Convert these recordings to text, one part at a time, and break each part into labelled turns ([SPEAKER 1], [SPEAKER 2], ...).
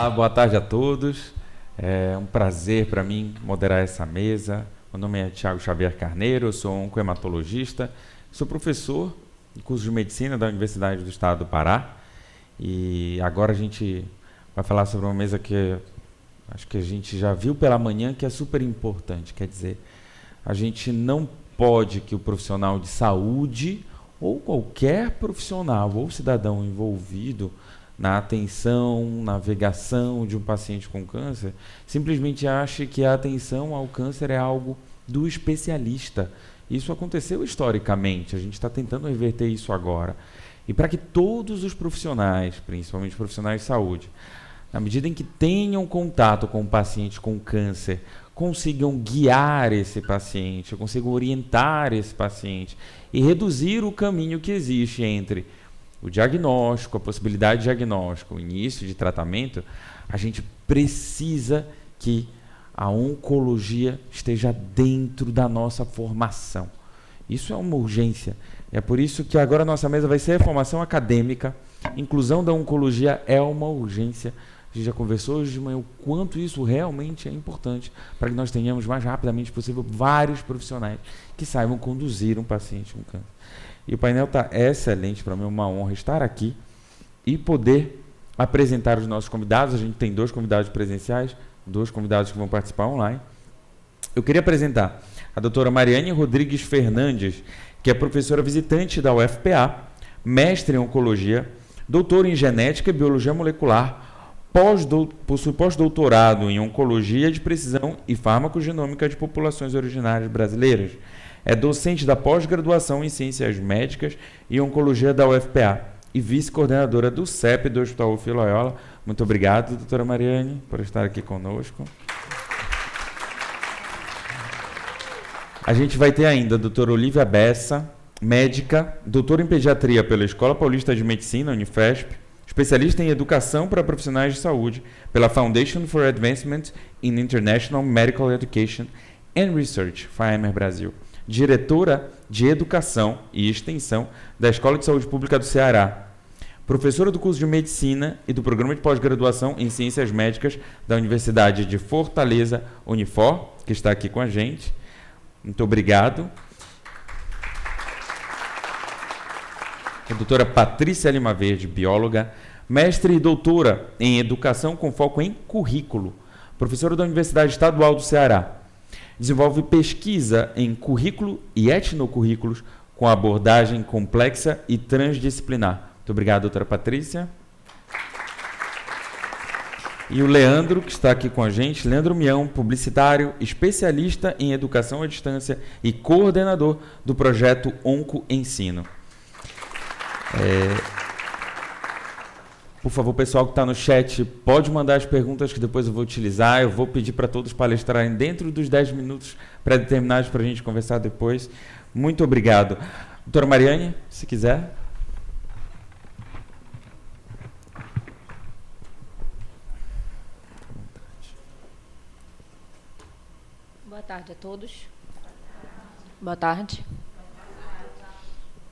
[SPEAKER 1] Olá, boa tarde a todos. É um prazer para mim moderar essa mesa. Meu nome é Thiago Xavier Carneiro, eu sou oncohematologista, sou professor do curso de Medicina da Universidade do Estado do Pará. E agora a gente vai falar sobre uma mesa que acho que a gente já viu pela manhã, que é super importante. Quer dizer, a gente não pode que o profissional de saúde ou qualquer profissional ou cidadão envolvido na atenção, navegação de um paciente com câncer, simplesmente ache que a atenção ao câncer é algo do especialista. Isso aconteceu historicamente, a gente está tentando reverter isso agora. E para que todos os profissionais, principalmente profissionais de saúde, na medida em que tenham contato com o paciente com câncer, consigam guiar esse paciente, consigam orientar esse paciente e reduzir o caminho que existe entre o diagnóstico, a possibilidade de diagnóstico, o início de tratamento, a gente precisa que a oncologia esteja dentro da nossa formação. Isso é uma urgência. É por isso que agora a nossa mesa vai ser a formação acadêmica. Inclusão da oncologia é uma urgência. A gente já conversou hoje de manhã o quanto isso realmente é importante para que nós tenhamos mais rapidamente possível vários profissionais que saibam conduzir um paciente com câncer. E o painel está excelente, para mim é uma honra estar aqui e poder apresentar os nossos convidados. A gente tem 2 convidados presenciais, 2 convidados que vão participar online. Eu queria apresentar a doutora Mariane Rodrigues Fernandes, que é professora visitante da UFPA, mestre em oncologia, doutora em genética e biologia molecular, possui pós-doutorado em oncologia de precisão e farmacogenômica de populações originárias brasileiras. É docente da pós-graduação em Ciências Médicas e Oncologia da UFPA e vice-coordenadora do CEP do Hospital Ufilo Ayala. Muito obrigado, doutora Mariane, por estar aqui conosco. A gente vai ter ainda a doutora Olivia Bessa, médica, doutora em pediatria pela Escola Paulista de Medicina, Unifesp, especialista em educação para profissionais de saúde pela Foundation for Advancement in International Medical Education and Research, FAEMER Brasil, diretora de Educação e Extensão da Escola de Saúde Pública do Ceará, professora do curso de Medicina e do Programa de Pós-Graduação em Ciências Médicas da Universidade de Fortaleza, Unifor, que está aqui com a gente. Muito obrigado. A doutora Patrícia Lima Verde, bióloga, mestre e doutora em Educação com foco em currículo, professora da Universidade Estadual do Ceará. Desenvolve pesquisa em currículo e etnocurrículos com abordagem complexa e transdisciplinar. Muito obrigado, doutora Patrícia. E o Leandro, que está aqui com a gente, Leandro Mião, publicitário, especialista em educação à distância e coordenador do projeto Onco Ensino. Por favor, pessoal que está no chat, pode mandar as perguntas que depois eu vou utilizar. Eu vou pedir para todos palestrarem dentro dos 10 minutos pré-determinados para a gente conversar depois. Muito obrigado. Doutora Mariane, se quiser.
[SPEAKER 2] Boa tarde a todos. Boa tarde.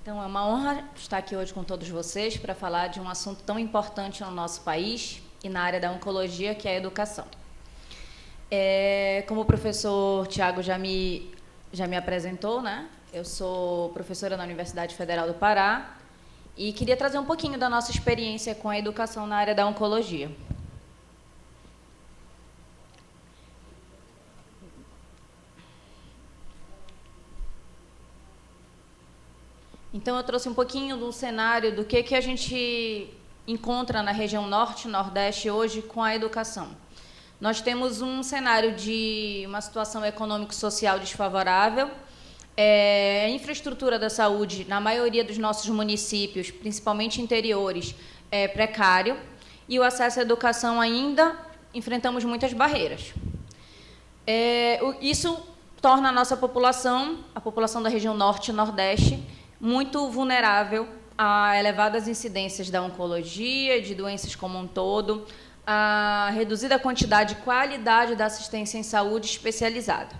[SPEAKER 2] Então, é uma honra estar aqui hoje com todos vocês para falar de um assunto tão importante no nosso país e na área da oncologia, que é a educação. Como o professor Thiago já me apresentou, né? Eu sou professora na Universidade Federal do Pará e queria trazer um pouquinho da nossa experiência com a educação na área da oncologia. Então, eu trouxe um pouquinho do cenário do que a gente encontra na região norte e nordeste hoje com a educação. Nós temos um cenário de uma situação econômico-social desfavorável, a infraestrutura da saúde, na maioria dos nossos municípios, principalmente interiores, é precário, e o acesso à educação ainda enfrentamos muitas barreiras. Isso torna a população da região norte e nordeste, muito vulnerável a elevadas incidências da oncologia, de doenças como um todo, a reduzida quantidade e qualidade da assistência em saúde especializada.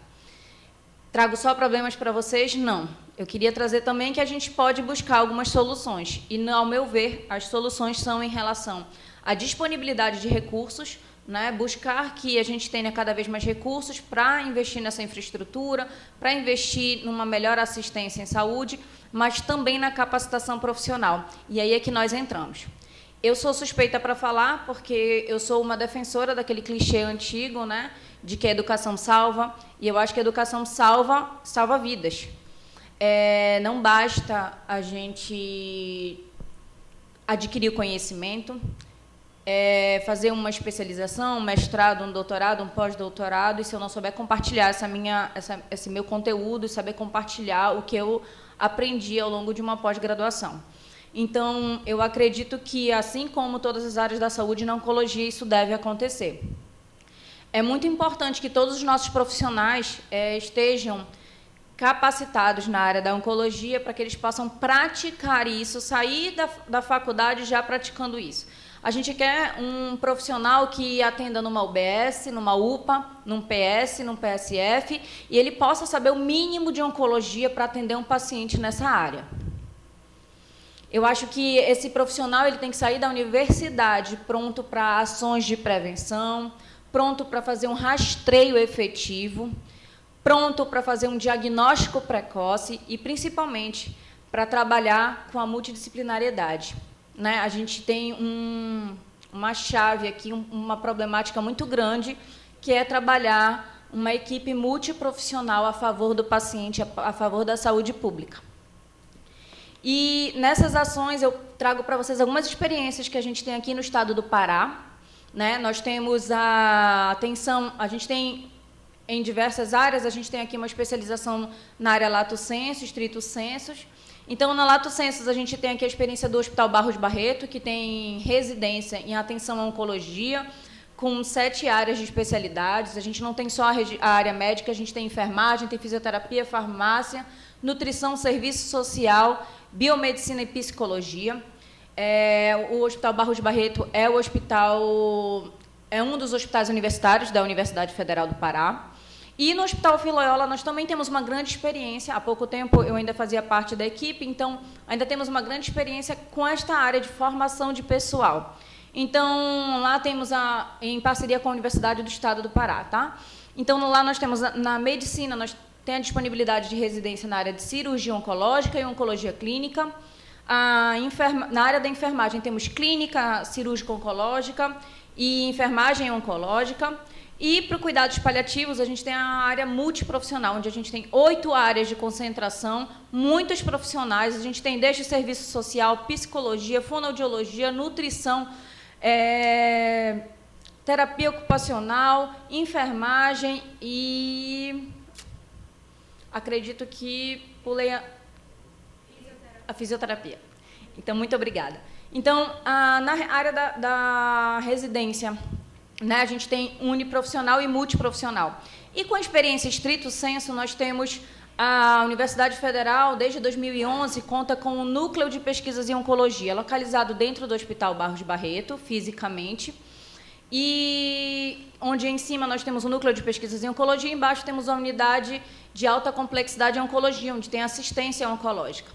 [SPEAKER 2] trago só problemas para vocês? Não. Eu queria trazer também que a gente pode buscar algumas soluções. E, ao meu ver, as soluções são em relação à disponibilidade de recursos, né? Buscar que a gente tenha cada vez mais recursos para investir nessa infraestrutura, para investir numa melhor assistência em saúde, mas também na capacitação profissional. E aí é que nós entramos. Eu sou suspeita para falar, porque eu sou uma defensora daquele clichê antigo, né, de que a educação salva, e eu acho que a educação salva vidas. Não basta a gente adquirir o conhecimento, fazer uma especialização, um mestrado, um doutorado, um pós-doutorado, e se eu não souber compartilhar esse meu conteúdo, saber compartilhar o que eu aprendi ao longo de uma pós-graduação. Então, eu acredito que, assim como todas as áreas da saúde, na oncologia isso deve acontecer. É muito importante que todos os nossos profissionais estejam capacitados na área da oncologia para que eles possam praticar isso, sair da faculdade já praticando isso. A gente quer um profissional que atenda numa UBS, numa UPA, num PS, num PSF, e ele possa saber o mínimo de oncologia para atender um paciente nessa área. Eu acho que esse profissional ele tem que sair da universidade pronto para ações de prevenção, pronto para fazer um rastreio efetivo, pronto para fazer um diagnóstico precoce e, principalmente, para trabalhar com a multidisciplinariedade. Né? A gente tem uma chave aqui, uma problemática muito grande, que é trabalhar uma equipe multiprofissional a favor do paciente, a favor da saúde pública. E, nessas ações, eu trago para vocês algumas experiências que a gente tem aqui no estado do Pará. Né? Nós temos a atenção, a gente tem em diversas áreas, a gente tem aqui uma especialização na área lato sensu, estrito sensus. Então, na lato sensus, a gente tem aqui a experiência do Hospital Barros Barreto, que tem residência em atenção à oncologia, com 7 áreas de especialidades. A gente não tem só a área médica, a gente tem enfermagem, tem fisioterapia, farmácia, nutrição, serviço social, biomedicina e psicologia. O Hospital Barros Barreto é um dos hospitais universitários da Universidade Federal do Pará. E no Hospital Filloyola nós também temos uma grande experiência. Há pouco tempo eu ainda fazia parte da equipe, então ainda temos uma grande experiência com esta área de formação de pessoal. Então, lá temos, em parceria com a Universidade do Estado do Pará. Tá? Então, lá nós temos, na medicina, nós temos a disponibilidade de residência na área de cirurgia oncológica e oncologia clínica. Na área da enfermagem, temos clínica cirúrgica oncológica e enfermagem oncológica. E, para cuidados paliativos, a gente tem a área multiprofissional, onde a gente tem 8 áreas de concentração, muitos profissionais. A gente tem desde serviço social, psicologia, fonoaudiologia, nutrição, terapia ocupacional, enfermagem e... acredito que pulei a fisioterapia. Então, muito obrigada. Então, na área da residência, né, a gente tem uniprofissional e multiprofissional. E com a experiência estrito sensu, nós temos a Universidade Federal, desde 2011, conta com um núcleo de pesquisas em oncologia, localizado dentro do Hospital Barros Barreto, fisicamente, e onde em cima nós temos o núcleo de pesquisas em oncologia, e embaixo temos a unidade de alta complexidade em oncologia, onde tem assistência oncológica.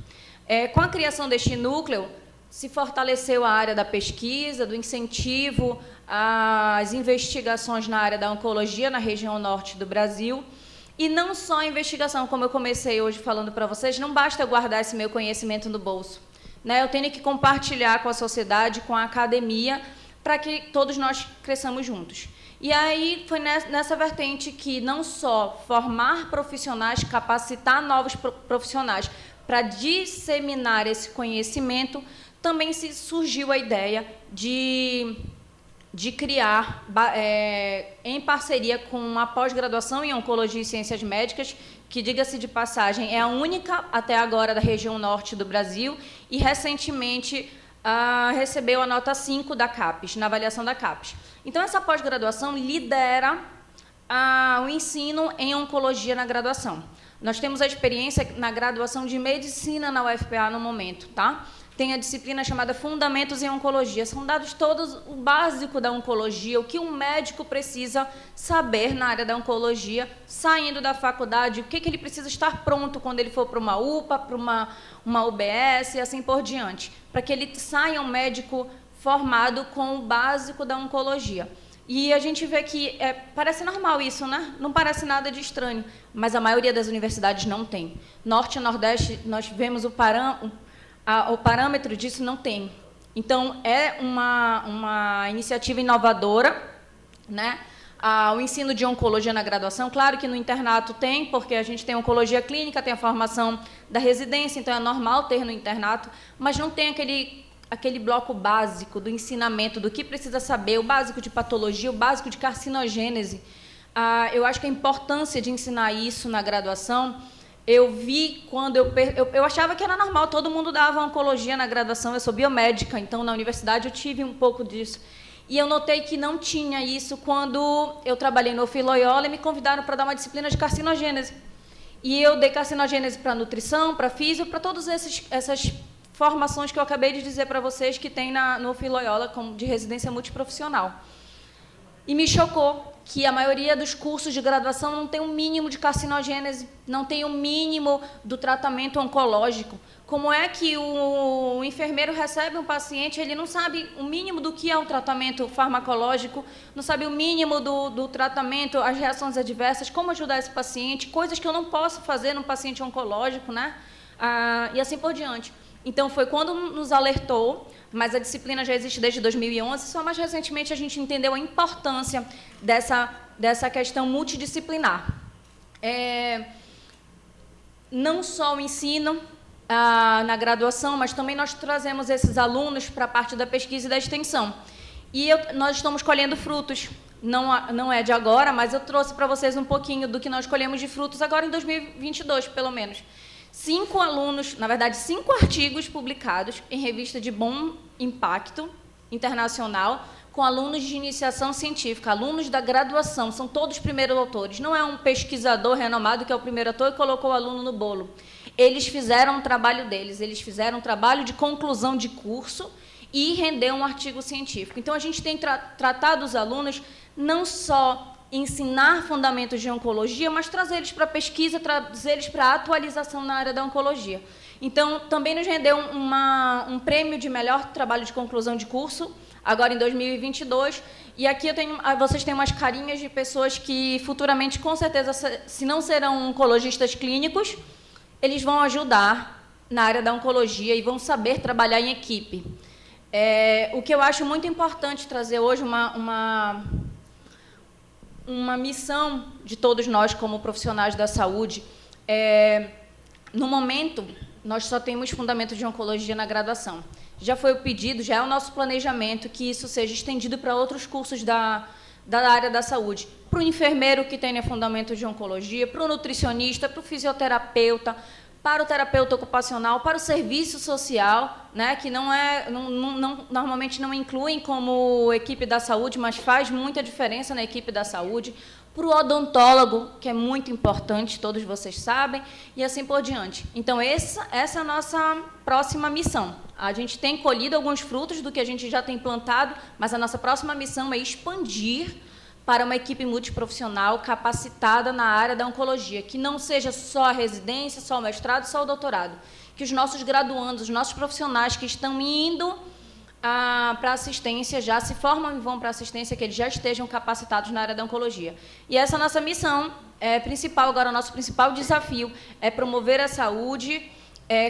[SPEAKER 2] Com a criação deste núcleo, se fortaleceu a área da pesquisa, do incentivo às investigações na área da oncologia na região norte do Brasil. E não só a investigação, como eu comecei hoje falando para vocês, não basta guardar esse meu conhecimento no bolso. Né? Eu tenho que compartilhar com a sociedade, com a academia, para que todos nós cresçamos juntos. E aí foi nessa vertente que não só formar profissionais, capacitar novos profissionais para disseminar esse conhecimento, também surgiu a ideia de criar, em parceria com uma pós-graduação em Oncologia e Ciências Médicas, que, diga-se de passagem, é a única até agora da região norte do Brasil e, recentemente, recebeu a nota 5 da CAPES, na avaliação da CAPES. Então, essa pós-graduação lidera o ensino em Oncologia na graduação. Nós temos a experiência na graduação de Medicina na UFPA no momento, tá? tem a disciplina chamada Fundamentos em Oncologia. São dados todos o básico da oncologia, o que um médico precisa saber na área da oncologia, saindo da faculdade, o que ele precisa estar pronto quando ele for para uma UPA, para uma UBS e assim por diante, para que ele saia um médico formado com o básico da oncologia. E a gente vê que parece normal isso, né? Não parece nada de estranho, mas a maioria das universidades não tem. Norte e Nordeste, nós vemos o parâmetro disso não tem. Então, é uma iniciativa inovadora, né? O ensino de oncologia na graduação, claro que no internato tem, porque a gente tem oncologia clínica, tem a formação da residência, então é normal ter no internato, mas não tem aquele bloco básico do ensinamento, do que precisa saber, o básico de patologia, o básico de carcinogênese. Eu acho que a importância de ensinar isso na graduação, eu vi quando eu achava que era normal, todo mundo dava oncologia na graduação, eu sou biomédica, então na universidade eu tive um pouco disso. E eu notei que não tinha isso quando eu trabalhei no Loyola e me convidaram para dar uma disciplina de carcinogênese. E eu dei carcinogênese para nutrição, para físio, para todas essas formações que eu acabei de dizer para vocês que tem no Loyola de residência multiprofissional. E me chocou que a maioria dos cursos de graduação não tem um mínimo de carcinogênese, não tem um mínimo do tratamento oncológico. Como é que o enfermeiro recebe um paciente, ele não sabe o mínimo do que é um tratamento farmacológico, não sabe o mínimo do tratamento, as reações adversas, como ajudar esse paciente, coisas que eu não posso fazer num paciente oncológico, né? E assim por diante. Então, foi quando nos alertou, mas a disciplina já existe desde 2011, só mais recentemente a gente entendeu a importância dessa questão multidisciplinar. Não só o ensino na graduação, mas também nós trazemos esses alunos para a parte da pesquisa e da extensão. E nós estamos colhendo frutos. Não é de agora, mas eu trouxe para vocês um pouquinho do que nós colhemos de frutos agora em 2022, pelo menos. 5 alunos, na verdade, 5 artigos publicados em revista de bom impacto internacional, com alunos de iniciação científica, alunos da graduação, são todos primeiros autores. Não é um pesquisador renomado que é o primeiro autor e colocou o aluno no bolo. Eles fizeram o trabalho deles, eles fizeram um trabalho de conclusão de curso e rendeu um artigo científico. Então, a gente tem tratado os alunos não só ensinar fundamentos de oncologia, mas trazer eles para a pesquisa, trazer eles para a atualização na área da oncologia. Então, também nos rendeu um prêmio de melhor trabalho de conclusão de curso, agora em 2022, e aqui vocês têm umas carinhas de pessoas que futuramente, com certeza, se não serão oncologistas clínicos, eles vão ajudar na área da oncologia e vão saber trabalhar em equipe. O que eu acho muito importante trazer hoje uma missão de todos nós como profissionais da saúde. No momento, nós só temos fundamentos de oncologia na graduação. Já foi o pedido, já é o nosso planejamento que isso seja estendido para outros cursos da área da saúde. Para o enfermeiro que tenha fundamentos de oncologia, para o nutricionista, para o fisioterapeuta, para o terapeuta ocupacional, para o serviço social, né, que normalmente não incluem como equipe da saúde, mas faz muita diferença na equipe da saúde, para o odontólogo, que é muito importante, todos vocês sabem, e assim por diante. Então, essa é a nossa próxima missão. A gente tem colhido alguns frutos do que a gente já tem plantado, mas a nossa próxima missão é expandir para uma equipe multiprofissional capacitada na área da oncologia, que não seja só a residência, só o mestrado, só o doutorado, que os nossos graduandos, os nossos profissionais que estão indo para assistência, já se formam e vão para assistência, que eles já estejam capacitados na área da oncologia. E essa é a nossa missão principal, agora o nosso principal desafio é promover a saúde,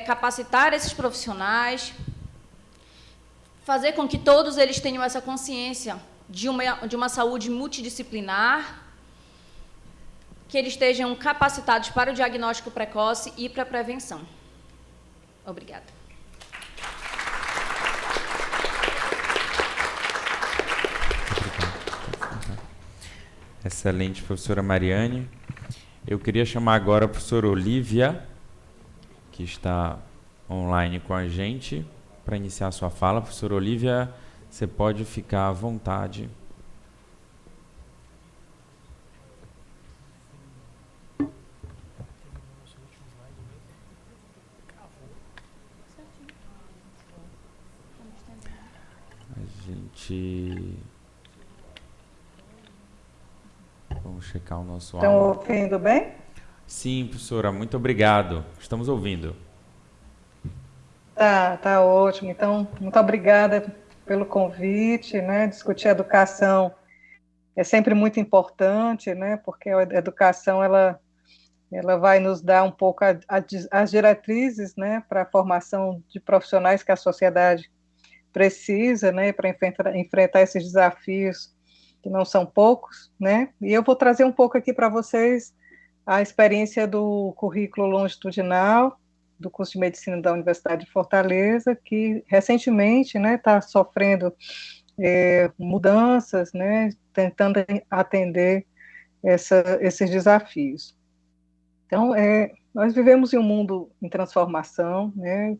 [SPEAKER 2] capacitar esses profissionais, fazer com que todos eles tenham essa consciência de uma saúde multidisciplinar, que eles estejam capacitados para o diagnóstico precoce e para a prevenção. Obrigada.
[SPEAKER 1] Excelente, professora Mariane. Eu queria chamar agora a professora Olivia, que está online com a gente, para iniciar a sua fala. Professora Olivia, você pode ficar à vontade. gente... Vamos checar o nosso
[SPEAKER 3] Estão
[SPEAKER 1] áudio.
[SPEAKER 3] ouvindo bem?
[SPEAKER 1] Sim, professora, muito obrigado. Estamos ouvindo.
[SPEAKER 3] Tá ótimo. Então, muito obrigada pelo convite, né? Discutir educação é sempre muito importante, né? Porque a educação ela vai nos dar um pouco as diretrizes, né? Para a formação de profissionais que a sociedade precisa, né? Para enfrentar esses desafios que não são poucos, né? E eu vou trazer um pouco aqui para vocês a experiência do currículo longitudinal do curso de medicina da Universidade de Fortaleza, que recentemente, né, está sofrendo mudanças, né, tentando atender esses desafios. Então, nós vivemos em um mundo em transformação, né,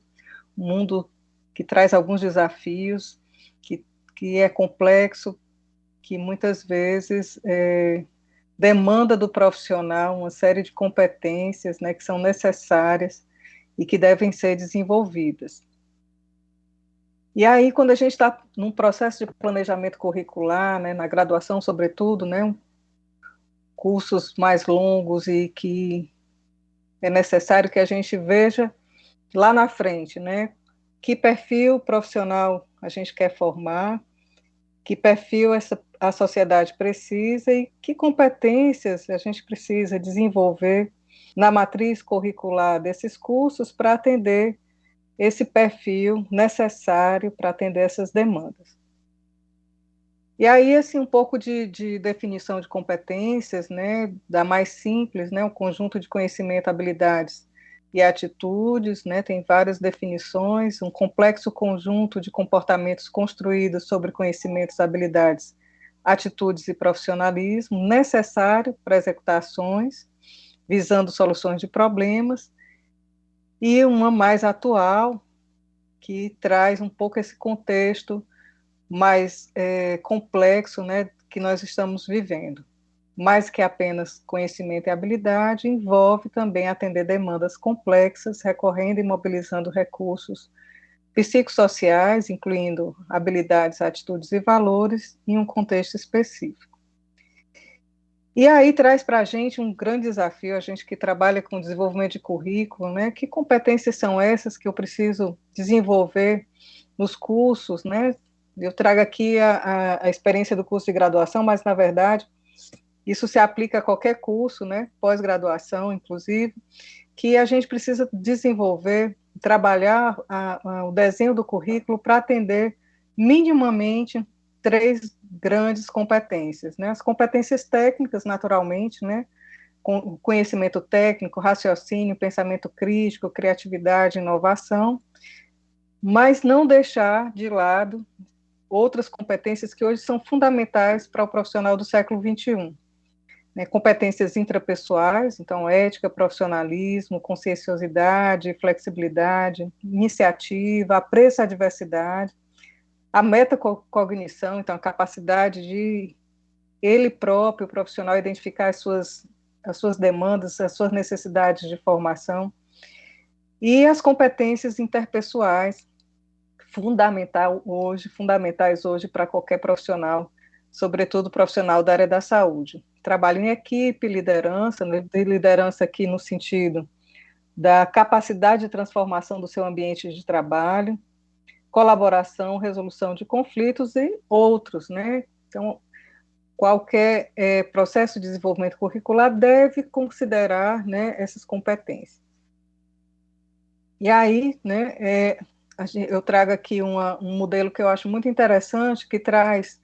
[SPEAKER 3] um mundo que traz alguns desafios, que é complexo, que muitas vezes demanda do profissional uma série de competências, né, que são necessárias e que devem ser desenvolvidas. E aí, quando a gente está num processo de planejamento curricular, né, na graduação, sobretudo, né, cursos mais longos e que é necessário que a gente veja lá na frente, né, que perfil profissional a gente quer formar, que perfil a sociedade precisa e que competências a gente precisa desenvolver na matriz curricular desses cursos para atender esse perfil necessário para atender essas demandas. E aí, assim, um pouco de definição de competências, né, da mais simples, né, um conjunto de conhecimento, habilidades e atitudes, né, tem várias definições, um complexo conjunto de comportamentos construídos sobre conhecimentos, habilidades, atitudes e profissionalismo necessário para executar ações, visando soluções de problemas, e uma mais atual, que traz um pouco esse contexto mais complexo, né, que nós estamos vivendo. Mais que apenas conhecimento e habilidade, envolve também atender demandas complexas, recorrendo e mobilizando recursos psicossociais, incluindo habilidades, atitudes e valores, em um contexto específico. E aí traz para a gente um grande desafio, a gente que trabalha com desenvolvimento de currículo, né? Que competências são essas que eu preciso desenvolver nos cursos, né? Eu trago aqui a experiência do curso de graduação, mas, na verdade, isso se aplica a qualquer curso, né? Pós-graduação, inclusive, que a gente precisa desenvolver, trabalhar o desenho do currículo para atender minimamente 3 grandes competências, né? As competências técnicas, naturalmente, né? Conhecimento técnico, raciocínio, pensamento crítico, criatividade, inovação, mas não deixar de lado outras competências que hoje são fundamentais para o profissional do século XXI. Né, competências intrapessoais, então ética, profissionalismo, conscienciosidade, flexibilidade, iniciativa, apreço à diversidade, a metacognição, então a capacidade de ele próprio, o profissional, identificar as suas demandas, as suas necessidades de formação, e as competências interpessoais, fundamentais hoje para qualquer profissional, sobretudo profissional da área da saúde. Trabalho em equipe, liderança, né, liderança aqui no sentido da capacidade de transformação do seu ambiente de trabalho, colaboração, resolução de conflitos e outros, né? Então, qualquer processo de desenvolvimento curricular deve considerar, né, essas competências. E aí, né, eu trago aqui um modelo que eu acho muito interessante, que traz,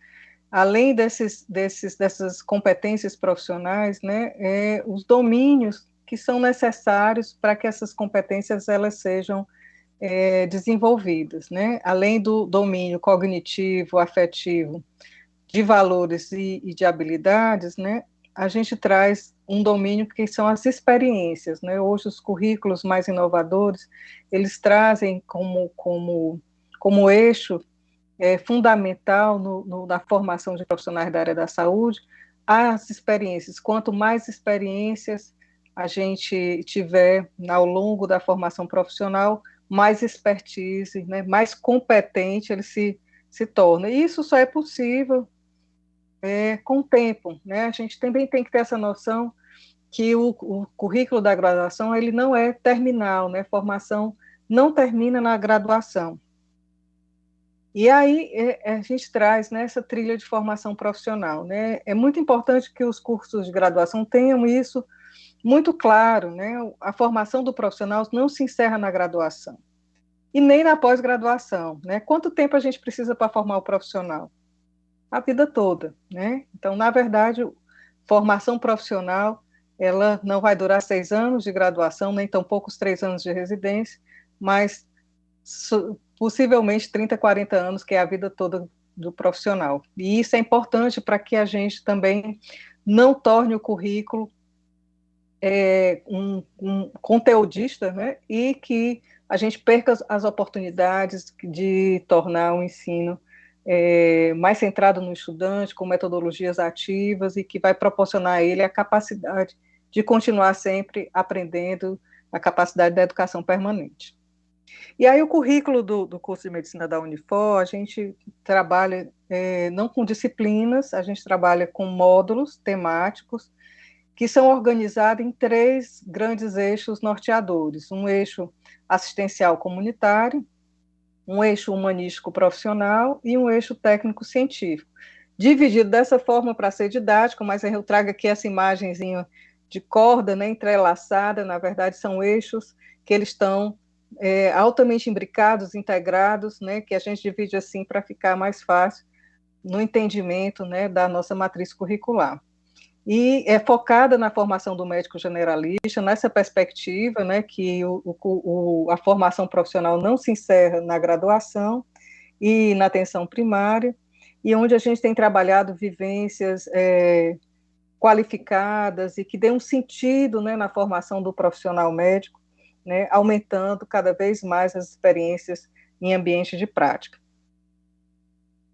[SPEAKER 3] além dessas competências profissionais, né, os domínios que são necessários para que essas competências elas sejam desenvolvidas, né, além do domínio cognitivo, afetivo, de valores e de habilidades, né, a gente traz um domínio que são as experiências, né? Hoje os currículos mais inovadores, eles trazem como eixo fundamental na formação de profissionais da área da saúde as experiências. Quanto mais experiências a gente tiver ao longo da formação profissional, mais expertise, né? Mais competente ele se se torna. E isso só é possível com o tempo, né? A gente também tem que ter essa noção que o currículo da graduação ele não é terminal, né? Formação não termina na graduação. E aí a gente traz nessa trilha de formação profissional, né? É muito importante que os cursos de graduação tenham isso muito claro, né? A formação do profissional não se encerra na graduação e nem na pós-graduação, né? Quanto tempo a gente precisa para formar o profissional? A vida toda, né? Então, na verdade, formação profissional, ela não vai durar 6 anos de graduação, nem tampouco os 3 anos de residência, mas possivelmente 30, 40 anos, que é a vida toda do profissional. E isso é importante para que a gente também não torne o currículo um conteudista, né? E que a gente perca as oportunidades de tornar o ensino mais centrado no estudante, com metodologias ativas e que vai proporcionar a ele a capacidade de continuar sempre aprendendo, a capacidade da educação permanente. E aí o currículo do curso de medicina da Unifor, a gente trabalha não com disciplinas, a gente trabalha com módulos temáticos que são organizados em 3 grandes eixos norteadores: um eixo assistencial comunitário, um eixo humanístico profissional e um eixo técnico-científico. Dividido dessa forma para ser didático, mas eu trago aqui essa imagenzinha de corda, né, entrelaçada. Na verdade são eixos que eles estão altamente imbricados, integrados, né, que a gente divide assim para ficar mais fácil no entendimento, né, da nossa matriz curricular. E é focada na formação do médico generalista, nessa perspectiva, né, que a formação profissional não se encerra na graduação e na atenção primária, e onde a gente tem trabalhado vivências qualificadas e que dê um sentido, né, na formação do profissional médico, né, aumentando cada vez mais as experiências em ambiente de prática.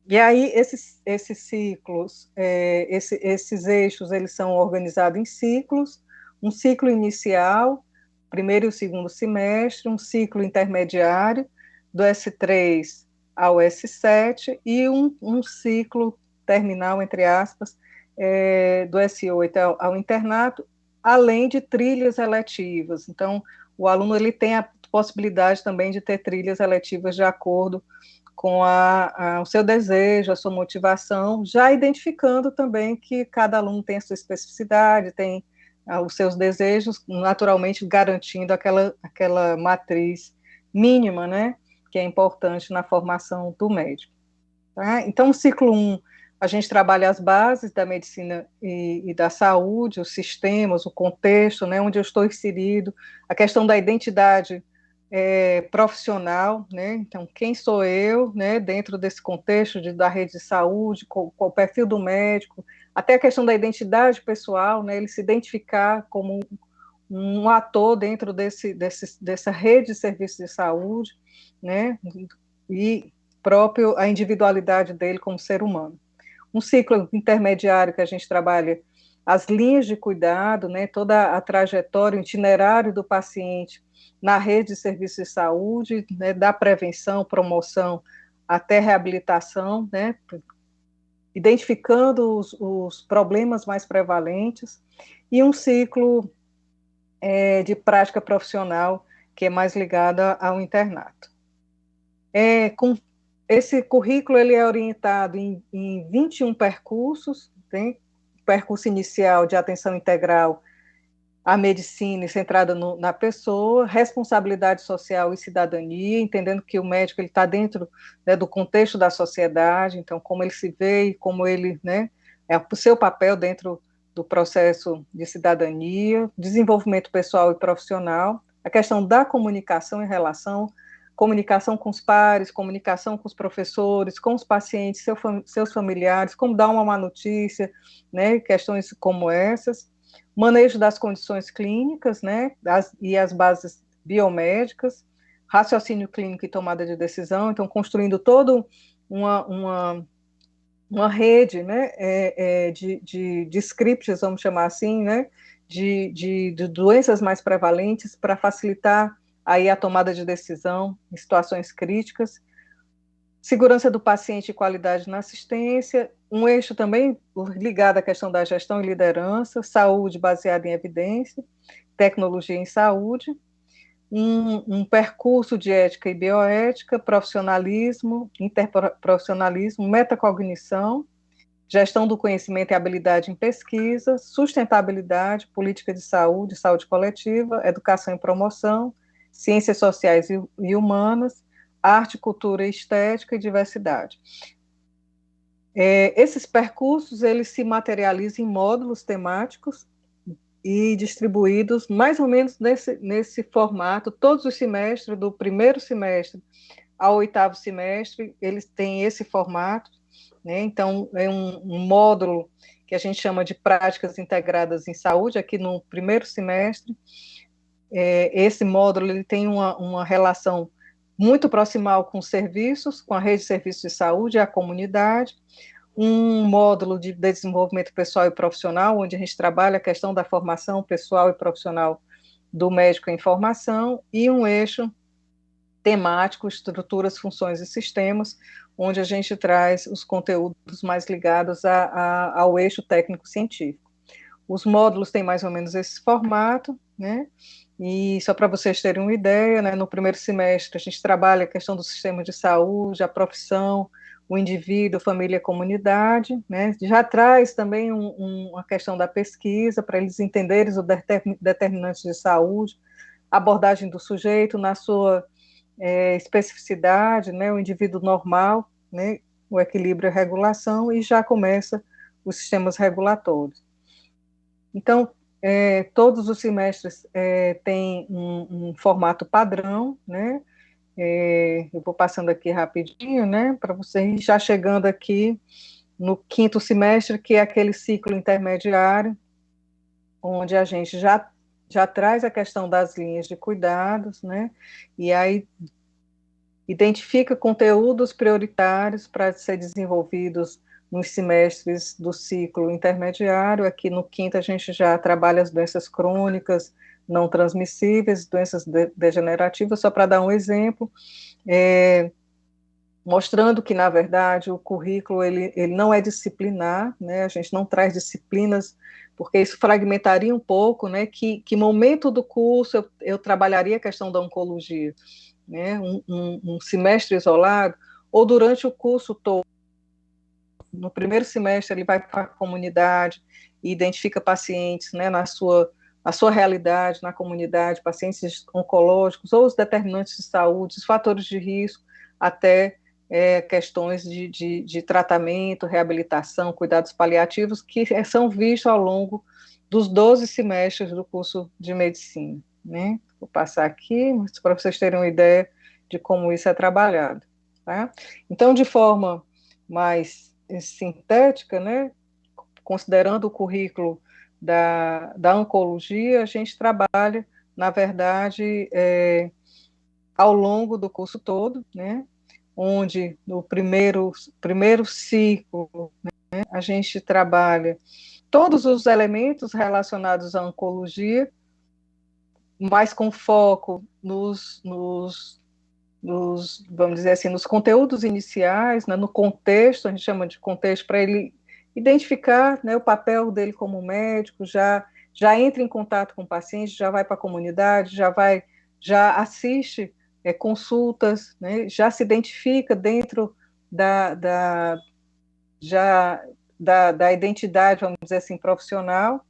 [SPEAKER 3] E aí, esses ciclos, esses eixos, eles são organizados em ciclos: um ciclo inicial, primeiro e o segundo semestre, um ciclo intermediário, do S3 ao S7, e um ciclo terminal, entre aspas, do S8 ao internato, além de trilhas eletivas. Então, o aluno ele tem a possibilidade também de ter trilhas eletivas de acordo com o seu desejo, a sua motivação, já identificando também que cada aluno tem a sua especificidade, tem os seus desejos, naturalmente garantindo aquela matriz mínima, né, que é importante na formação do médico. Tá? Então, no ciclo 1, a gente trabalha as bases da medicina e da saúde, os sistemas, o contexto, né, onde eu estou inserido, a questão da identidade profissional, né? Então, quem sou eu, né, dentro desse contexto da rede de saúde, qual o perfil do médico, até a questão da identidade pessoal, né, ele se identificar como um ator dentro dessa rede de serviços de saúde, né, e próprio a individualidade dele como ser humano. Um ciclo intermediário que a gente trabalha as linhas de cuidado, né, toda a trajetória, o itinerário do paciente na rede de serviços de saúde, né, da prevenção, promoção até reabilitação, né, identificando os problemas mais prevalentes, e um ciclo de prática profissional que é mais ligado ao internato. Com esse currículo ele é orientado em 21 percursos, tem percurso inicial de atenção integral à medicina centrada na pessoa, responsabilidade social e cidadania, entendendo que o médico ele está dentro, né, do contexto da sociedade, então como ele se vê e como ele, né, é o seu papel dentro do processo de cidadania, desenvolvimento pessoal e profissional, a questão da comunicação em relação, comunicação com os pares, comunicação com os professores, com os pacientes, seus familiares, como dar uma má notícia, né, questões como essas, manejo das condições clínicas, né, e as bases biomédicas, raciocínio clínico e tomada de decisão, então construindo toda uma rede, né, de scripts, vamos chamar assim, né, de doenças mais prevalentes para facilitar aí a tomada de decisão em situações críticas, segurança do paciente e qualidade na assistência, um eixo também ligado à questão da gestão e liderança, saúde baseada em evidência, tecnologia em saúde, um percurso de ética e bioética, profissionalismo, interprofissionalismo, metacognição, gestão do conhecimento e habilidade em pesquisa, sustentabilidade, política de saúde, saúde coletiva, educação e promoção, ciências sociais e humanas, arte, cultura e estética e diversidade. Esses percursos, eles se materializam em módulos temáticos e distribuídos mais ou menos nesse formato, todos os semestres, do primeiro semestre ao oitavo semestre, eles têm esse formato, né? Então, é um módulo que a gente chama de práticas integradas em saúde, aqui no primeiro semestre. Esse módulo ele tem uma relação muito proximal com os serviços, com a rede de serviços de saúde e a comunidade, um módulo de desenvolvimento pessoal e profissional, onde a gente trabalha a questão da formação pessoal e profissional do médico em formação, e um eixo temático, estruturas, funções e sistemas, onde a gente traz os conteúdos mais ligados ao eixo técnico-científico. Os módulos têm mais ou menos esse formato, né? E só para vocês terem uma ideia, né, no primeiro semestre a gente trabalha a questão do sistema de saúde, a profissão, o indivíduo, família, comunidade, né? Já traz também uma questão da pesquisa, para eles entenderem os determinantes de saúde, abordagem do sujeito na sua especificidade, né, o indivíduo normal, né, o equilíbrio e a regulação, e já começa os sistemas regulatórios. Então, todos os semestres têm um formato padrão, né, eu vou passando aqui rapidinho, né, para vocês já chegando aqui no quinto semestre, que é aquele ciclo intermediário, onde a gente já traz a questão das linhas de cuidados, né, e aí identifica conteúdos prioritários para ser desenvolvidos nos semestres do ciclo intermediário. Aqui no quinto a gente já trabalha as doenças crônicas, não transmissíveis, doenças degenerativas, só para dar um exemplo, mostrando que, na verdade, o currículo ele não é disciplinar, né? A gente não traz disciplinas, porque isso fragmentaria um pouco, né? Que momento do curso eu trabalharia a questão da oncologia, né? Um semestre isolado, ou durante o curso todo. No primeiro semestre ele vai para a comunidade e identifica pacientes, né, na sua realidade, na comunidade, pacientes oncológicos, ou os determinantes de saúde, os fatores de risco, até questões de tratamento, reabilitação, cuidados paliativos, que são vistos ao longo dos 12 semestres do curso de medicina, né? Vou passar aqui, para vocês terem uma ideia de como isso é trabalhado, tá? Então, de forma mais sintética, né, considerando o currículo da oncologia, a gente trabalha, na verdade, ao longo do curso todo, né, onde no primeiro ciclo, né, a gente trabalha todos os elementos relacionados à oncologia, mas com foco vamos dizer assim, nos conteúdos iniciais, né, no contexto, a gente chama de contexto, para ele identificar, né, o papel dele como médico, já entra em contato com o paciente, já vai para a comunidade, já assiste consultas, né, já se identifica dentro da identidade, vamos dizer assim, profissional.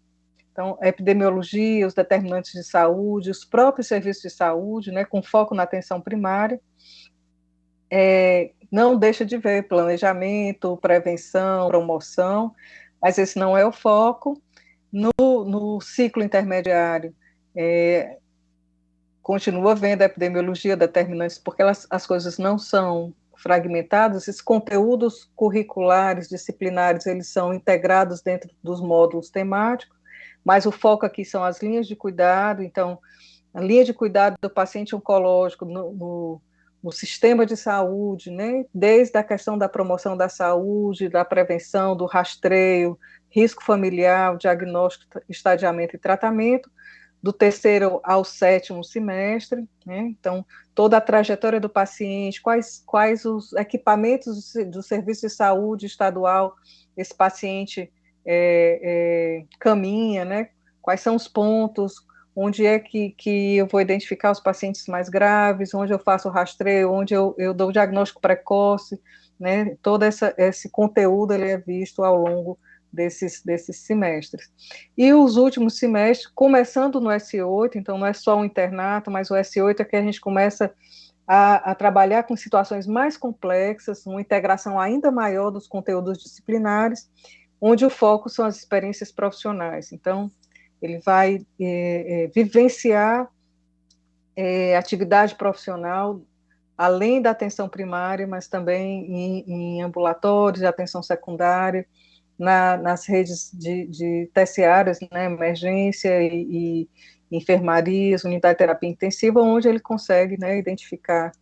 [SPEAKER 3] Então, a epidemiologia, os determinantes de saúde, os próprios serviços de saúde, né, com foco na atenção primária. Não deixa de ver planejamento, prevenção, promoção, mas esse não é o foco. No ciclo intermediário, continua vendo a epidemiologia, determinantes, porque as coisas não são fragmentadas, esses conteúdos curriculares, disciplinares, eles são integrados dentro dos módulos temáticos, mas o foco aqui são as linhas de cuidado. Então, a linha de cuidado do paciente oncológico no sistema de saúde, né, desde a questão da promoção da saúde, da prevenção, do rastreio, risco familiar, diagnóstico, estadiamento e tratamento, do terceiro ao sétimo semestre, né? Então, toda a trajetória do paciente, quais os equipamentos do serviço de saúde estadual esse paciente caminha, né? Quais são os pontos, onde é que eu vou identificar os pacientes mais graves, onde eu faço o rastreio, onde eu dou o diagnóstico precoce, né? Todo esse conteúdo ele é visto ao longo desses semestres. E os últimos semestres, começando no S8, então não é só um internato, mas o S8 é que a gente começa a trabalhar com situações mais complexas, uma integração ainda maior dos conteúdos disciplinares, onde o foco são as experiências profissionais. Então, ele vai vivenciar atividade profissional, além da atenção primária, mas também em ambulatórios de atenção secundária, nas redes de terciárias, né, emergência e enfermarias, unidade de terapia intensiva, onde ele consegue, né, identificar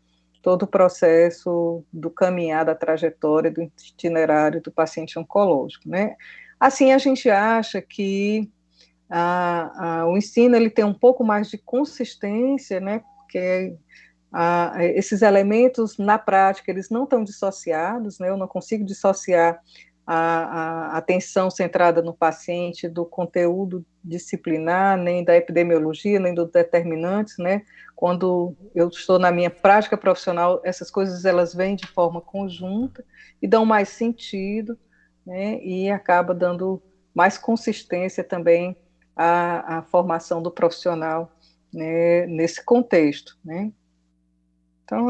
[SPEAKER 3] todo o processo do caminhar, da trajetória, do itinerário do paciente oncológico, né. Assim, a gente acha que o ensino ele tem um pouco mais de consistência, né, porque esses elementos, na prática, eles não estão dissociados, né, eu não consigo dissociar a atenção centrada no paciente do conteúdo disciplinar, nem da epidemiologia, nem dos determinantes, né, quando eu estou na minha prática profissional, essas coisas elas vêm de forma conjunta e dão mais sentido, né, e acaba dando mais consistência também à formação do profissional, né, nesse contexto, né. Então,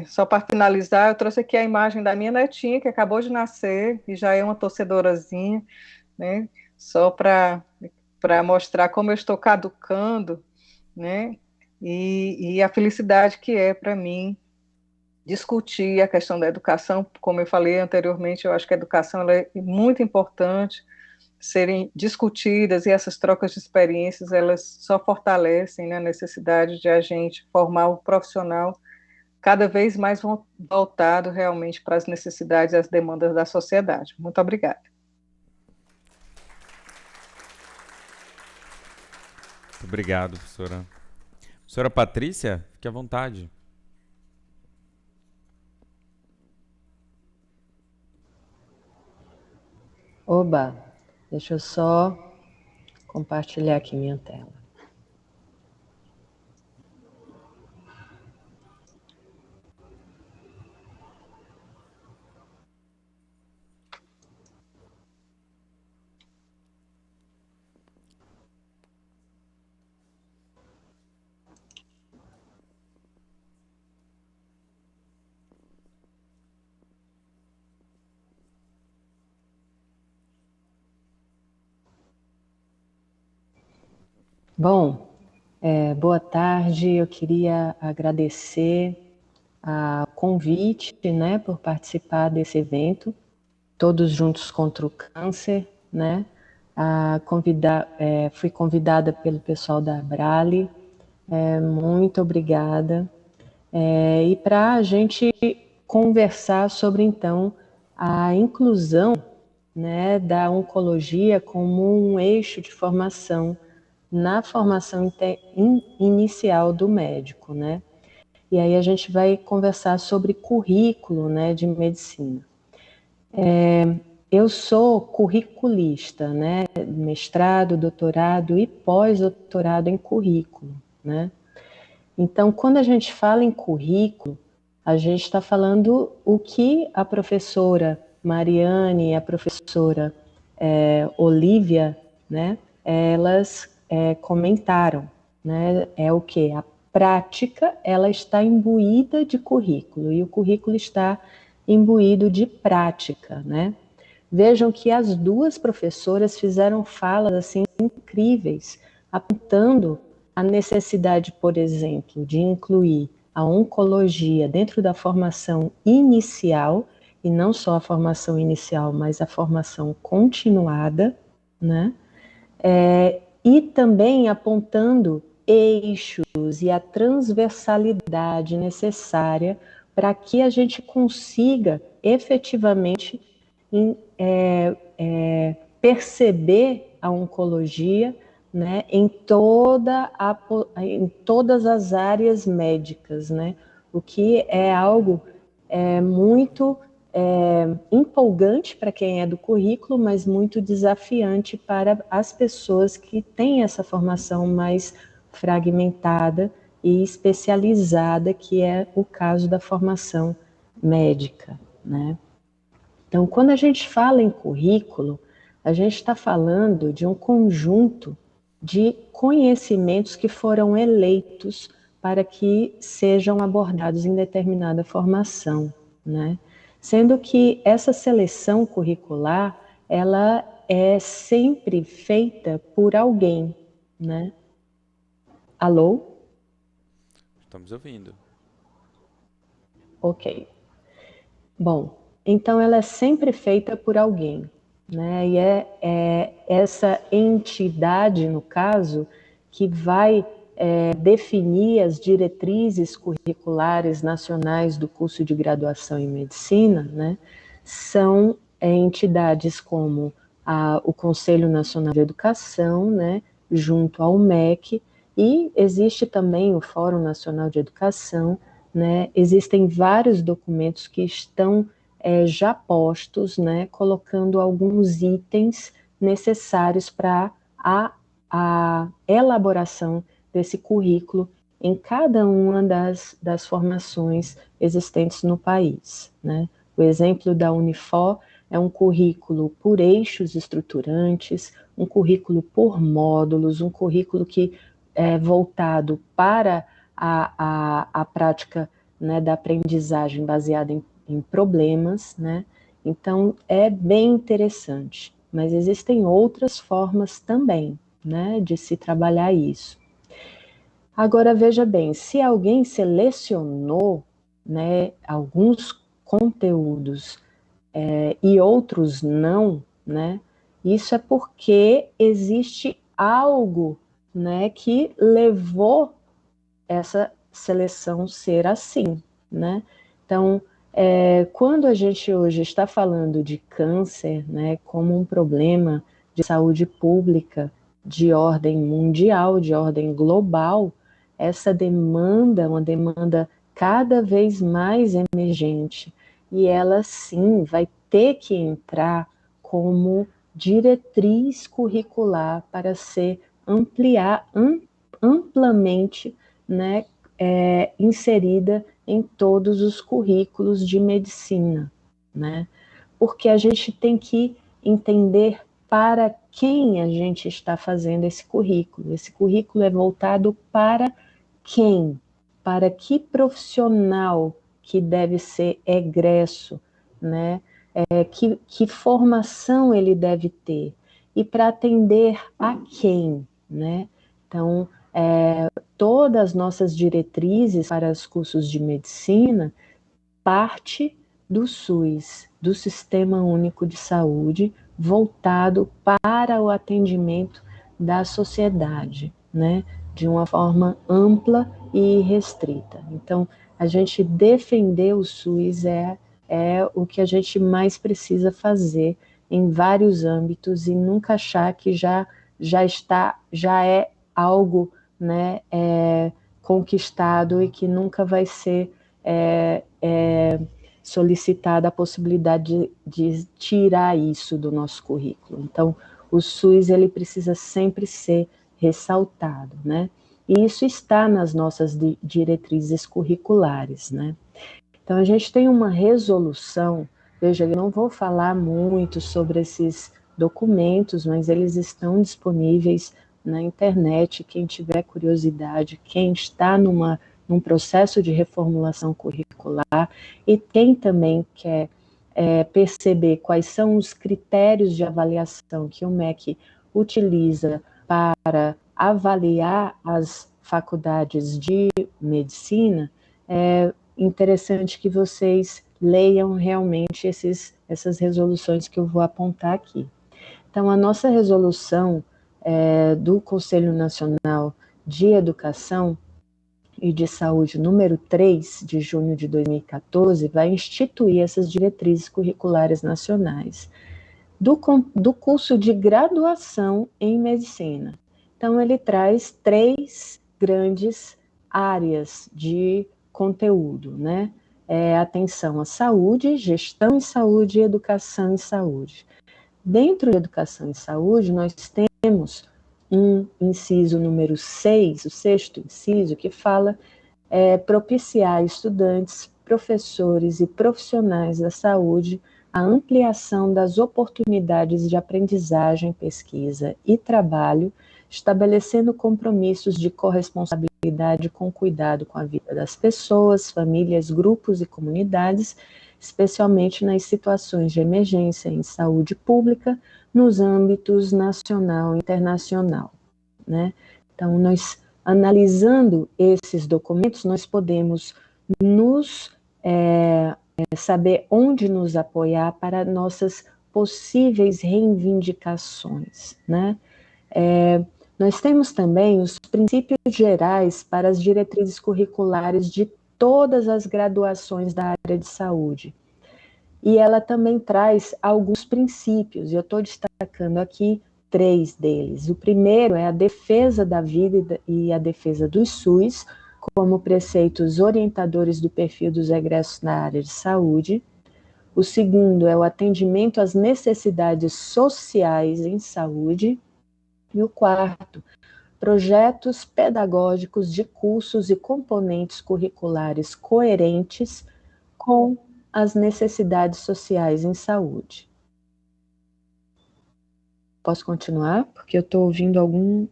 [SPEAKER 3] só para finalizar, eu trouxe aqui a imagem da minha netinha, que acabou de nascer, e já é uma torcedorazinha, né, só para mostrar como eu estou caducando, né, e a felicidade que é para mim discutir a questão da educação. Como eu falei anteriormente, eu acho que a educação ela é muito importante, serem discutidas, e essas trocas de experiências, elas só fortalecem, né, a necessidade de a gente formar o profissional cada vez mais voltado realmente para as necessidades e as demandas da sociedade. Muito obrigada.
[SPEAKER 1] Muito obrigado, professora. Professora Patrícia, fique à vontade.
[SPEAKER 4] Oba, deixa eu só compartilhar aqui minha tela. Bom, boa tarde. Eu queria agradecer o convite, né, por participar desse evento, Todos Juntos contra o Câncer, né? Fui convidada pelo pessoal da Abrale, muito obrigada. E para a gente conversar sobre, então, a inclusão, né, da oncologia como um eixo de formação na formação inicial do médico, né? E aí a gente vai conversar sobre currículo, né, de medicina. Eu sou curriculista, né, mestrado, doutorado e pós-doutorado em currículo, né? Então, quando a gente fala em currículo, a gente está falando o que a professora Mariane e a professora Olivia, né, elas comentaram, né, é o que? A prática, ela está imbuída de currículo, e o currículo está imbuído de prática, né? Vejam que as duas professoras fizeram falas assim incríveis, apontando a necessidade, por exemplo, de incluir a oncologia dentro da formação inicial, e não só a formação inicial, mas a formação continuada, né? E também apontando eixos e a transversalidade necessária para que a gente consiga efetivamente perceber a oncologia né, em todas as áreas médicas, né, o que é algo muito empolgante para quem é do currículo, mas muito desafiante para as pessoas que têm essa formação mais fragmentada e especializada, que é o caso da formação médica, né? Então, quando a gente fala em currículo, a gente está falando de um conjunto de conhecimentos que foram eleitos para que sejam abordados em determinada formação, né? Sendo que essa seleção curricular, ela é sempre feita por alguém, né? Alô?
[SPEAKER 1] Estamos ouvindo.
[SPEAKER 4] Ok. Bom, então ela é sempre feita por alguém, né? E é essa entidade, no caso, que vai definir as diretrizes curriculares nacionais do curso de graduação em medicina, né? São entidades como o Conselho Nacional de Educação, né? Junto ao MEC, e existe também o Fórum Nacional de Educação, né? Existem vários documentos que estão já postos, né, colocando alguns itens necessários para a elaboração desse currículo em cada uma das formações existentes no país, né? O exemplo da Unifor é um currículo por eixos estruturantes, um currículo por módulos, um currículo que é voltado para a prática, né, da aprendizagem baseada em problemas, né? Então, é bem interessante. Mas existem outras formas também, né, de se trabalhar isso. Agora, veja bem, se alguém selecionou, né, alguns conteúdos e outros não, né, isso é porque existe algo, né, que levou essa seleção ser assim, né? Então, quando a gente hoje está falando de câncer, né, como um problema de saúde pública de ordem mundial, de ordem global, essa demanda é uma demanda cada vez mais emergente, e ela sim vai ter que entrar como diretriz curricular para ser amplamente, né, inserida em todos os currículos de medicina, né? Porque a gente tem que entender para quem a gente está fazendo esse currículo. Esse currículo é voltado para quem? Para que profissional que deve ser egresso, né? Que formação ele deve ter? E para atender a quem, né? Então, todas as nossas diretrizes para os cursos de medicina parte do SUS, do Sistema Único de Saúde, voltado para o atendimento da sociedade, né, de uma forma ampla e restrita. Então, a gente defender o SUS é o que a gente mais precisa fazer em vários âmbitos, e nunca achar que já é algo, né, conquistado e que nunca vai ser solicitada a possibilidade de tirar isso do nosso currículo. Então, o SUS ele precisa sempre ser ressaltado, né? E isso está nas nossas diretrizes curriculares, né? Então, a gente tem uma resolução, veja, eu não vou falar muito sobre esses documentos, mas eles estão disponíveis na internet. Quem tiver curiosidade, quem está num processo de reformulação curricular e quem também quer perceber quais são os critérios de avaliação que o MEC utiliza para avaliar as faculdades de medicina, é interessante que vocês leiam realmente essas resoluções que eu vou apontar aqui. Então, a nossa resolução do Conselho Nacional de Educação e de Saúde, número 3, de junho de 2014, vai instituir essas diretrizes curriculares nacionais do curso de graduação em medicina. Então, ele traz 3 grandes áreas de conteúdo, né? Atenção à saúde, gestão em saúde e educação em saúde. Dentro da educação em saúde, nós temos um inciso número 6, o 6º inciso, que fala propiciar estudantes, professores e profissionais da saúde a ampliação das oportunidades de aprendizagem, pesquisa e trabalho, estabelecendo compromissos de corresponsabilidade com cuidado com a vida das pessoas, famílias, grupos e comunidades, especialmente nas situações de emergência em saúde pública, nos âmbitos nacional e internacional, né? Então, nós, analisando esses documentos, nós podemos saber onde nos apoiar para nossas possíveis reivindicações, né? Nós temos também os princípios gerais para as diretrizes curriculares de todas as graduações da área de saúde. E ela também traz alguns princípios, e eu estou destacando aqui 3 deles. O primeiro é a defesa da vida e a defesa do SUS, como preceitos orientadores do perfil dos egressos na área de saúde. O segundo é o atendimento às necessidades sociais em saúde. E o quarto, projetos pedagógicos de cursos e componentes curriculares coerentes com as necessidades sociais em saúde. Posso continuar? Porque eu estou ouvindo algum...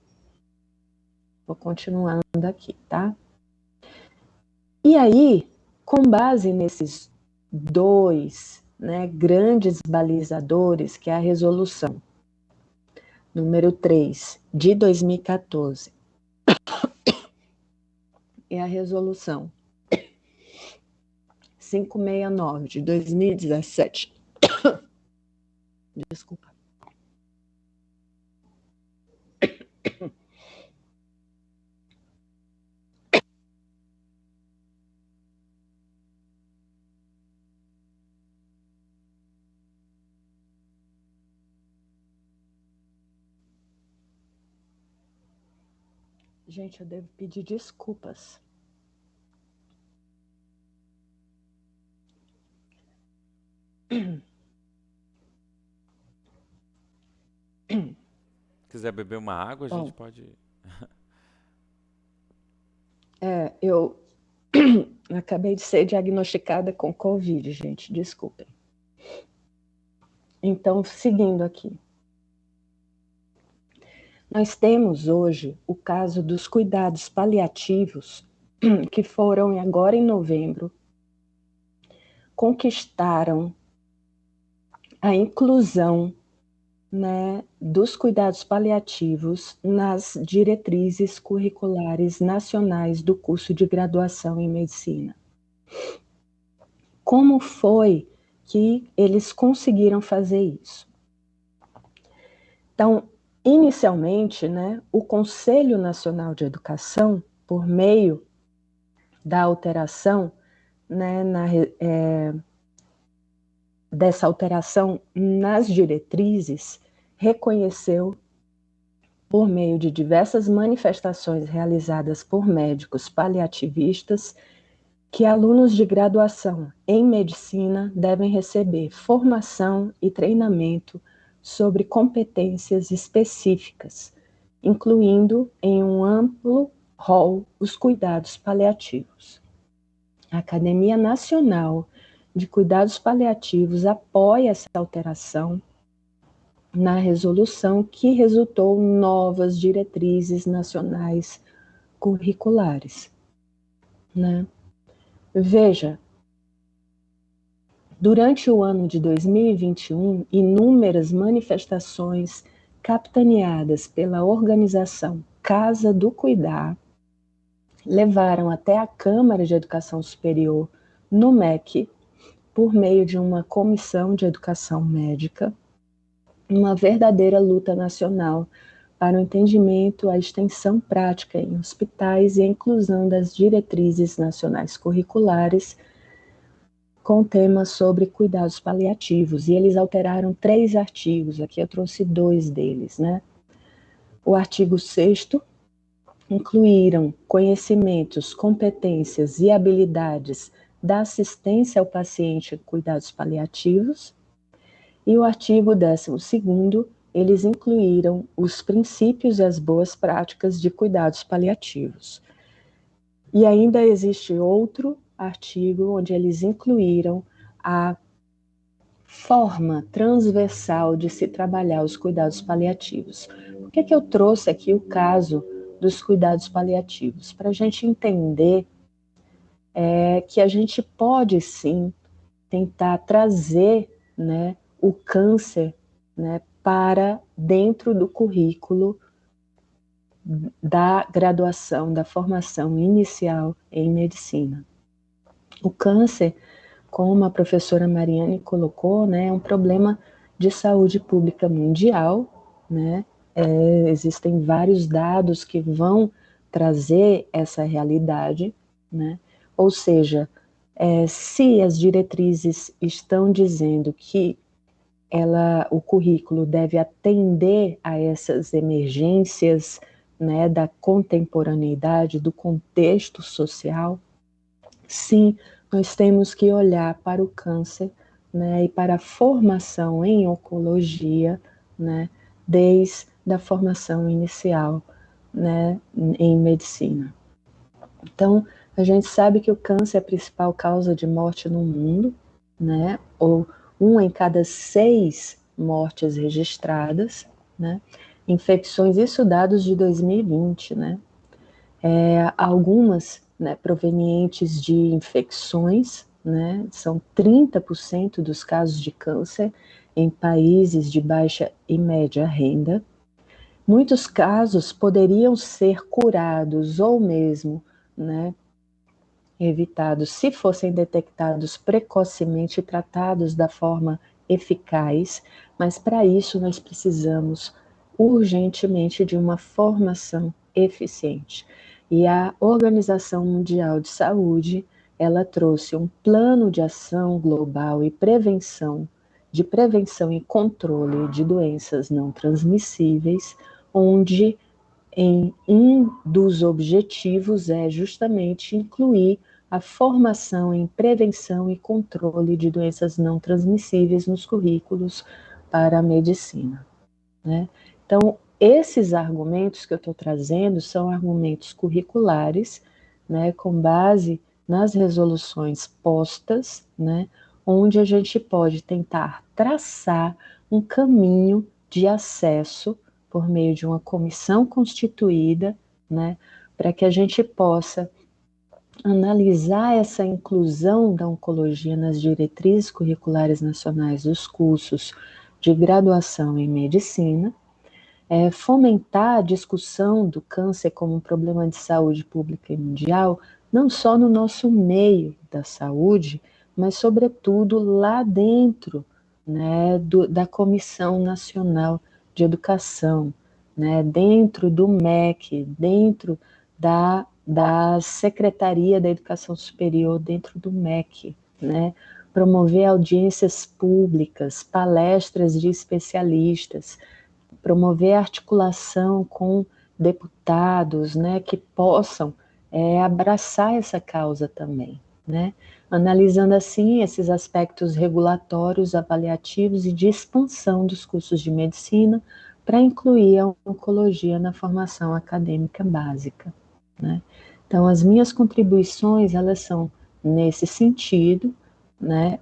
[SPEAKER 4] Vou continuando aqui, tá? E aí, com base nesses 2, né, grandes balizadores, que é a resolução número 3, de 2014, e a resolução 569, de 2017. Desculpa. Gente, eu devo pedir desculpas.
[SPEAKER 1] Se quiser beber uma água, a gente pode...
[SPEAKER 4] Eu acabei de ser diagnosticada com Covid, gente, desculpem. Então, seguindo aqui. Nós temos hoje o caso dos cuidados paliativos, que foram, agora em novembro, conquistaram a inclusão, né, dos cuidados paliativos nas diretrizes curriculares nacionais do curso de graduação em medicina. Como foi que eles conseguiram fazer isso? Então, inicialmente, né, o Conselho Nacional de Educação, por meio da alteração, né, dessa alteração nas diretrizes, reconheceu, por meio de diversas manifestações realizadas por médicos paliativistas, que alunos de graduação em medicina devem receber formação e treinamento sobre competências específicas, incluindo em um amplo rol os cuidados paliativos. A Academia Nacional de Cuidados Paliativos apoia essa alteração na resolução que resultou em novas diretrizes nacionais curriculares, né? Veja, durante o ano de 2021, inúmeras manifestações capitaneadas pela organização Casa do Cuidar levaram até a Câmara de Educação Superior, no MEC, por meio de uma comissão de educação médica, uma verdadeira luta nacional para o entendimento, a extensão prática em hospitais e a inclusão das diretrizes nacionais curriculares com temas sobre cuidados paliativos. E eles alteraram 3 artigos, aqui eu trouxe 2 deles, né? O artigo 6º incluíram conhecimentos, competências e habilidades da assistência ao paciente em cuidados paliativos. E o artigo 12º, eles incluíram os princípios e as boas práticas de cuidados paliativos. E ainda existe outro artigo onde eles incluíram a forma transversal de se trabalhar os cuidados paliativos. Por que eu trouxe aqui o caso dos cuidados paliativos? Para a gente entender que a gente pode sim tentar trazer, né, o câncer, né, para dentro do currículo da graduação, da formação inicial em medicina. O câncer, como a professora Mariane colocou, né, é um problema de saúde pública mundial, né? Existem vários dados que vão trazer essa realidade, né? Ou seja, se as diretrizes estão dizendo que o currículo deve atender a essas emergências, né, da contemporaneidade, do contexto social, sim, nós temos que olhar para o câncer, né, e para a formação em oncologia, né, desde a formação inicial, né, em medicina. Então, a gente sabe que o câncer é a principal causa de morte no mundo, né, ou 1 em cada 6 mortes registradas, né, infecções, isso dados de 2020, né, algumas, né, provenientes de infecções, né, são 30% dos casos de câncer em países de baixa e média renda. Muitos casos poderiam ser curados ou mesmo, né, evitados se fossem detectados precocemente e tratados da forma eficaz, mas para isso nós precisamos urgentemente de uma formação eficiente. E a Organização Mundial de Saúde, ela trouxe um plano de ação global e prevenção e controle de doenças não transmissíveis, onde um dos objetivos é justamente incluir a formação em prevenção e controle de doenças não transmissíveis nos currículos para a medicina, né? Então, esses argumentos que eu estou trazendo são argumentos curriculares, né, com base nas resoluções postas, né, onde a gente pode tentar traçar um caminho de acesso por meio de uma comissão constituída, né, para que a gente possa analisar essa inclusão da oncologia nas diretrizes curriculares nacionais dos cursos de graduação em medicina, fomentar a discussão do câncer como um problema de saúde pública e mundial, não só no nosso meio da saúde, mas sobretudo lá dentro, né, da Comissão Nacional de Educação, né, dentro do MEC, dentro da Secretaria da Educação Superior, dentro do MEC, né, promover audiências públicas, palestras de especialistas, promover articulação com deputados, né, que possam abraçar essa causa também, né, analisando assim esses aspectos regulatórios, avaliativos e de expansão dos cursos de medicina para incluir a oncologia na formação acadêmica básica, né. Então, as minhas contribuições, elas são nesse sentido, né,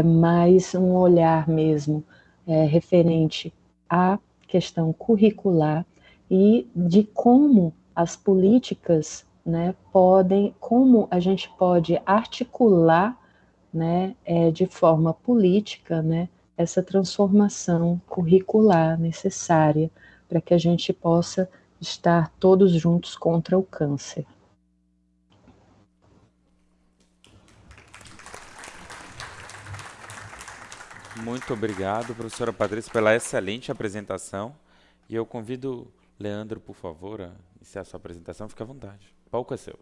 [SPEAKER 4] mais um olhar mesmo referente à questão curricular e de como as políticas, né, como a gente pode articular, né, de forma política, né, essa transformação curricular necessária para que a gente possa estar todos juntos contra o câncer.
[SPEAKER 1] Muito obrigado, professora Patrícia, pela excelente apresentação. E eu convido Leandro, por favor, a iniciar a sua apresentação. Fique à vontade. O palco é seu.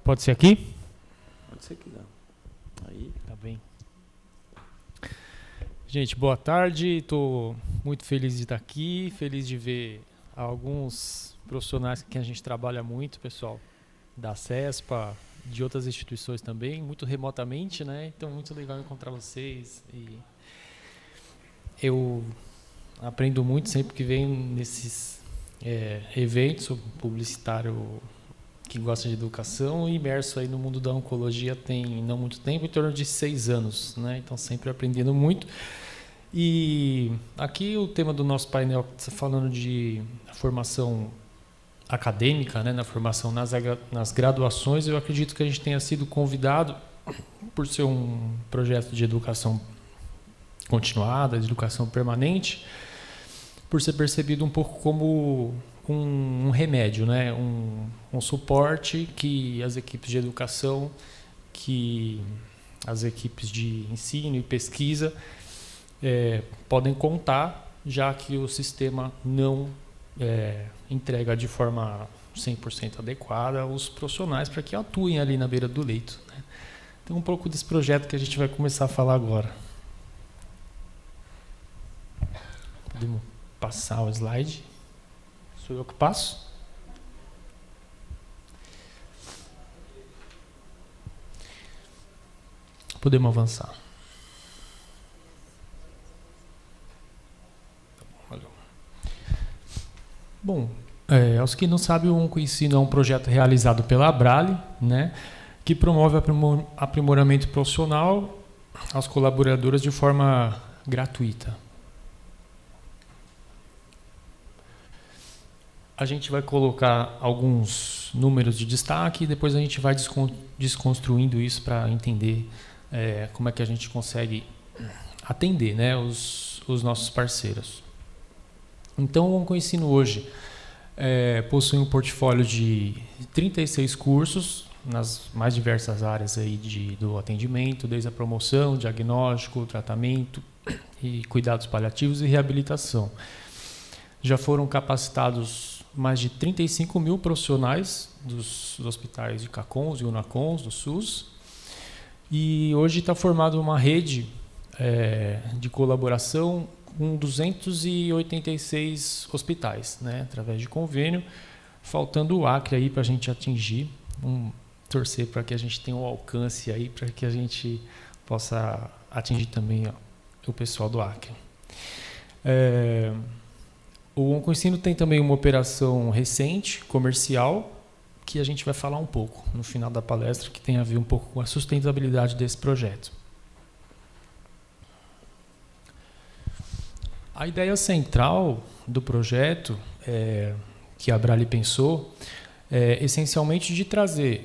[SPEAKER 5] Pode ser aqui?
[SPEAKER 1] Pode ser aqui, não. Aí.
[SPEAKER 5] Tá bem. Gente, boa tarde. Estou muito feliz de estar aqui, feliz de ver alguns profissionais com quem a gente trabalha muito, pessoal, da CESPA, de outras instituições também, muito remotamente, né? Então, muito legal encontrar vocês. E eu aprendo muito sempre que venho nesses eventos, sou publicitário que gosta de educação, imerso aí no mundo da oncologia tem não muito tempo, em torno de 6 anos, né? Então sempre aprendendo muito. E aqui o tema do nosso painel está falando de formação acadêmica, né? Na formação nas graduações. Eu acredito que a gente tenha sido convidado por ser um projeto de educação continuada, de educação permanente, por ser percebido um pouco como um remédio, né? Um suporte que as equipes de educação, que as equipes de ensino e pesquisa podem contar, já que o sistema não entrega de forma 100% adequada os profissionais para que atuem ali na beira do leito, né? Então, um pouco desse projeto que a gente vai começar a falar agora. Podemos passar o slide. Sou eu que passo? Podemos avançar. Bom, aos que não sabem, o OncoEnsino é um projeto realizado pela Abrale, né, que promove aprimoramento profissional aos colaboradores de forma gratuita. A gente vai colocar alguns números de destaque e depois a gente vai desconstruindo isso para entender como é que a gente consegue atender, né, os nossos parceiros. Então, o OncoEnsino hoje possui um portfólio de 36 cursos nas mais diversas áreas aí do atendimento, desde a promoção, diagnóstico, tratamento e cuidados paliativos e reabilitação. Já foram capacitados mais de 35 mil profissionais dos hospitais de CACONS e UNACONS, do SUS. E hoje está formada uma rede de colaboração com 286 hospitais, né, através de convênio, faltando o Acre aí para a gente atingir, torcer para que a gente tenha um alcance aí, para que a gente possa atingir também o pessoal do Acre. O OncoEnsino tem também uma operação recente, comercial, que a gente vai falar um pouco no final da palestra, que tem a ver um pouco com a sustentabilidade desse projeto. A ideia central do projeto, que a Abrale pensou, é essencialmente de trazer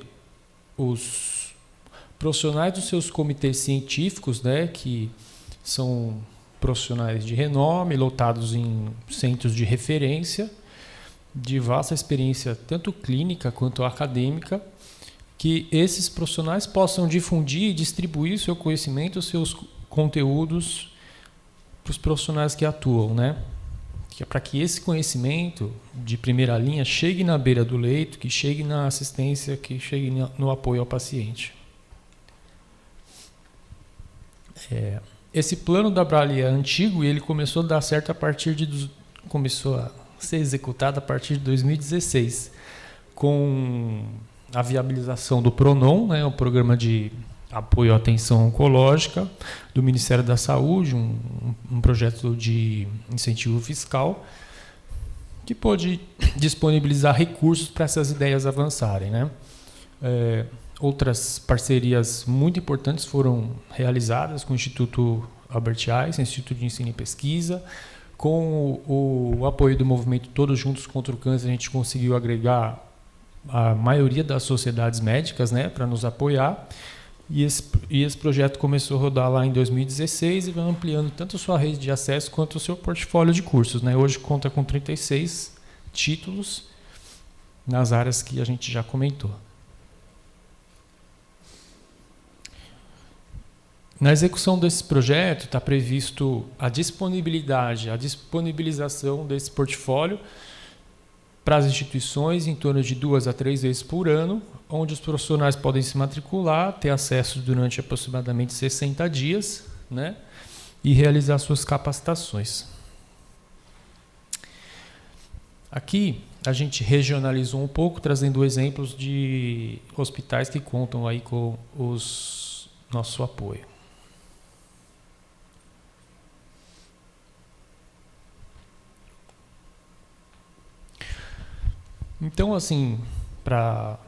[SPEAKER 5] os profissionais dos seus comitês científicos, né, que são profissionais de renome, lotados em centros de referência, de vasta experiência tanto clínica quanto acadêmica, que esses profissionais possam difundir e distribuir o seu conhecimento, os seus conteúdos para os profissionais que atuam, né? Que é para que esse conhecimento de primeira linha chegue na beira do leito, que chegue na assistência, que chegue no apoio ao paciente. Esse plano da Abrale é antigo e ele começou a dar certo começou a ser executado a partir de 2016, com a viabilização do PRONON, né, o Programa de Apoio à Atenção Oncológica do Ministério da Saúde, um projeto de incentivo fiscal que pôde disponibilizar recursos para essas ideias avançarem, né? Outras parcerias muito importantes foram realizadas com o Instituto Albert Einstein, Instituto de Ensino e Pesquisa. Com o apoio do movimento Todos Juntos contra o Câncer, a gente conseguiu agregar a maioria das sociedades médicas, né, para nos apoiar. E esse projeto começou a rodar lá em 2016 e vai ampliando tanto a sua rede de acesso quanto o seu portfólio de cursos, né? Hoje conta com 36 títulos nas áreas que a gente já comentou. Na execução desse projeto está previsto a disponibilização desse portfólio para as instituições em torno de 2 a 3 vezes por ano, onde os profissionais podem se matricular, ter acesso durante aproximadamente 60 dias, né? e realizar suas capacitações. Aqui a gente regionalizou um pouco, trazendo exemplos de hospitais que contam aí com nosso apoio. Então, assim, para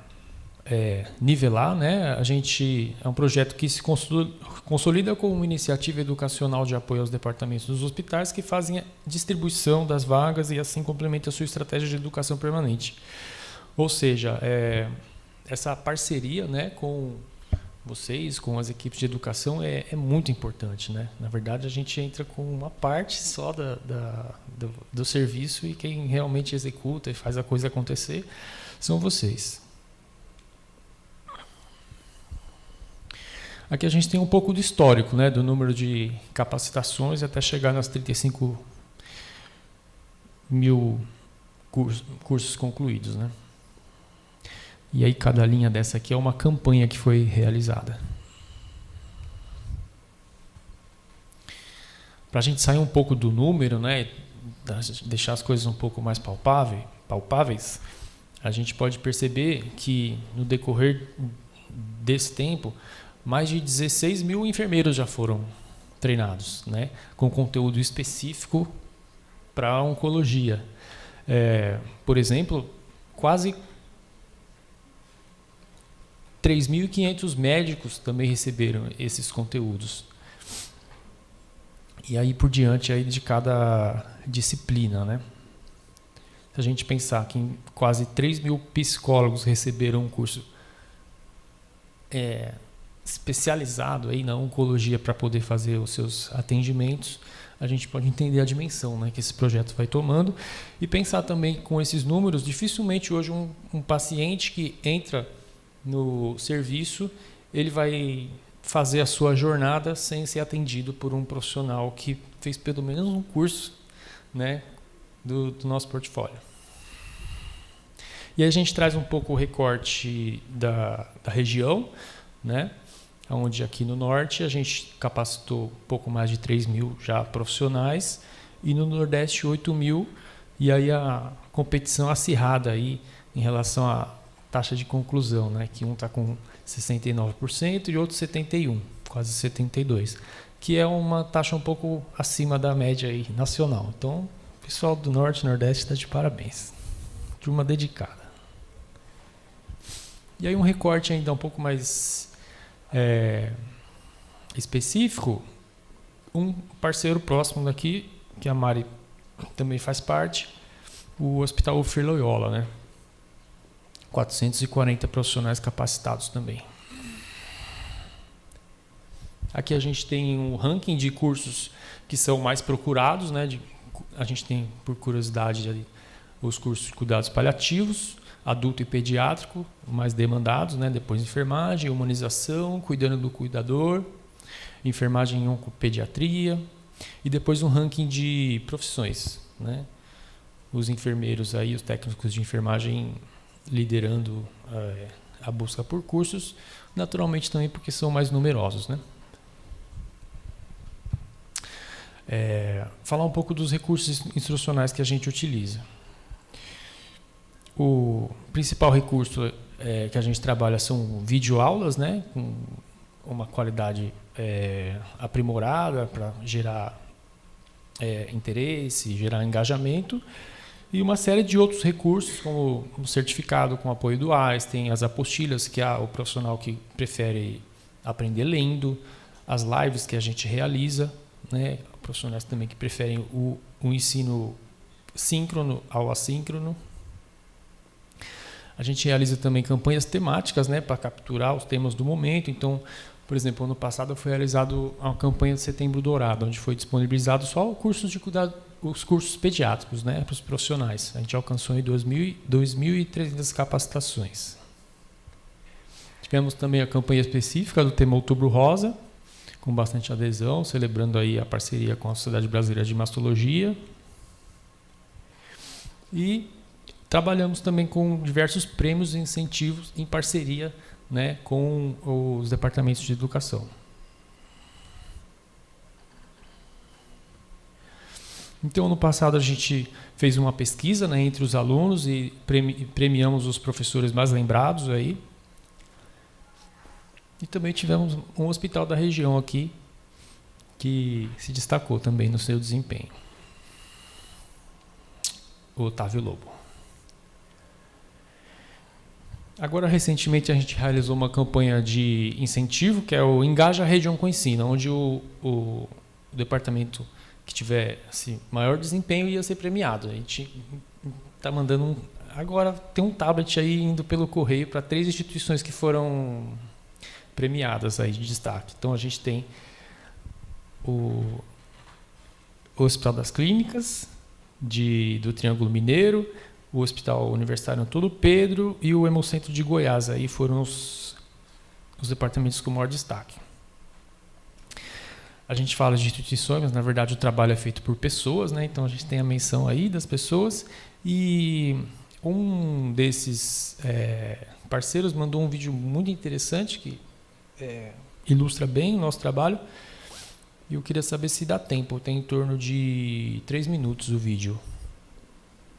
[SPEAKER 5] nivelar, né, a gente é um projeto que se consolida como uma iniciativa educacional de apoio aos departamentos dos hospitais que fazem a distribuição das vagas e assim complementa a sua estratégia de educação permanente. Ou seja, essa parceria, né, com vocês, com as equipes de educação é muito importante, né? Na verdade, a gente entra com uma parte só do serviço e quem realmente executa e faz a coisa acontecer são vocês. Aqui a gente tem um pouco do histórico, né, do número de capacitações até chegar nas 35 mil cursos concluídos, né? E aí cada linha dessa aqui é uma campanha que foi realizada. Para a gente sair um pouco do número, né, deixar as coisas um pouco mais palpáveis, a gente pode perceber que no decorrer desse tempo, mais de 16 mil enfermeiros já foram treinados, né, com conteúdo específico para oncologia. Por exemplo, quase 3.500 médicos também receberam esses conteúdos. E aí por diante aí de cada disciplina, né? Se a gente pensar que quase 3 mil psicólogos receberam um curso especializado aí na oncologia para poder fazer os seus atendimentos, a gente pode entender a dimensão, né, que esse projeto vai tomando e pensar também com esses números, dificilmente hoje um paciente que entra no serviço, ele vai fazer a sua jornada sem ser atendido por um profissional que fez pelo menos um curso, né, do nosso portfólio. E aí a gente traz um pouco o recorte da região, né, onde aqui no norte a gente capacitou um pouco mais de 3 mil já profissionais e no nordeste 8 mil, e aí a competição acirrada aí em relação à taxa de conclusão, né, que um está com 69% e outro 71%, quase 72%, que é uma taxa um pouco acima da média aí nacional. Então, o pessoal do norte e nordeste está de parabéns. Turma dedicada. E aí um recorte ainda um pouco mais específico, um parceiro próximo daqui, que a Mari também faz parte, o Hospital Ofir Loyola, né? 440 profissionais capacitados também. Aqui a gente tem um ranking de cursos que são mais procurados, né? A gente tem, por curiosidade, ali, os cursos de cuidados paliativos, adulto e pediátrico, mais demandados, né? Depois enfermagem, humanização, cuidando do cuidador, enfermagem em oncopediatria, e depois um ranking de profissões, né? Os enfermeiros aí, os técnicos de enfermagem liderando a busca por cursos, naturalmente também porque são mais numerosos, né? Falar um pouco dos recursos instrucionais que a gente utiliza. O principal recurso que a gente trabalha são videoaulas, né, com uma qualidade aprimorada para gerar interesse, gerar engajamento, e uma série de outros recursos, como o certificado com apoio do Einstein, as apostilas, que é o profissional que prefere aprender lendo, as lives que a gente realiza, né, profissionais também que preferem o ensino síncrono ao assíncrono. A gente realiza também campanhas temáticas, né, para capturar os temas do momento. Então, por exemplo, ano passado foi realizada uma campanha de Setembro Dourado, onde foi disponibilizado só os cursos pediátricos, né, para os profissionais. A gente alcançou em 2.300 capacitações. Tivemos também a campanha específica do tema Outubro Rosa, com bastante adesão, celebrando aí a parceria com a Sociedade Brasileira de Mastologia. E trabalhamos também com diversos prêmios e incentivos em parceria, né, com os departamentos de educação. Então, ano passado a gente fez uma pesquisa, né, entre os alunos e premiamos os professores mais lembrados aí. E também tivemos um hospital da região aqui que se destacou também no seu desempenho. O Otávio Lobo. Agora, recentemente, a gente realizou uma campanha de incentivo, que é o Engaja a Região com Ensino, onde o departamento que tiver assim, maior desempenho ia ser premiado. A gente está mandando agora tem um tablet aí indo pelo correio para 3 instituições que foram premiadas aí de destaque. Então a gente tem o Hospital das Clínicas do Triângulo Mineiro, o Hospital Universitário Antônio Pedro e o Hemocentro de Goiás. Aí foram os departamentos com maior destaque. A gente fala de instituições, mas na verdade o trabalho é feito por pessoas, né? Então a gente tem a menção aí das pessoas e um desses parceiros mandou um vídeo muito interessante que ilustra bem o nosso trabalho e eu queria saber se dá tempo. Tem em torno de 3 minutos o vídeo.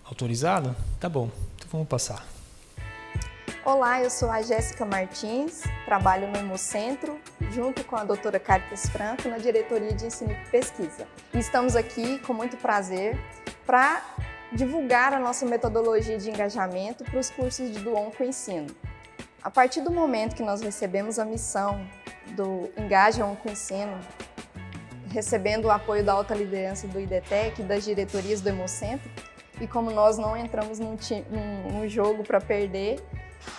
[SPEAKER 5] Autorizado? Tá bom, então vamos passar.
[SPEAKER 6] Olá, eu sou a Jéssica Martins, trabalho no Hemocentro, junto com a doutora Caritas Franco, na Diretoria de Ensino e Pesquisa. E estamos aqui com muito prazer para divulgar a nossa metodologia de engajamento para os cursos do Oncoensino. A partir do momento que nós recebemos a missão do Engaja Oncoensino, recebendo o apoio da alta liderança do IDTEC e das diretorias do Hemocentro, e como nós não entramos num jogo para perder,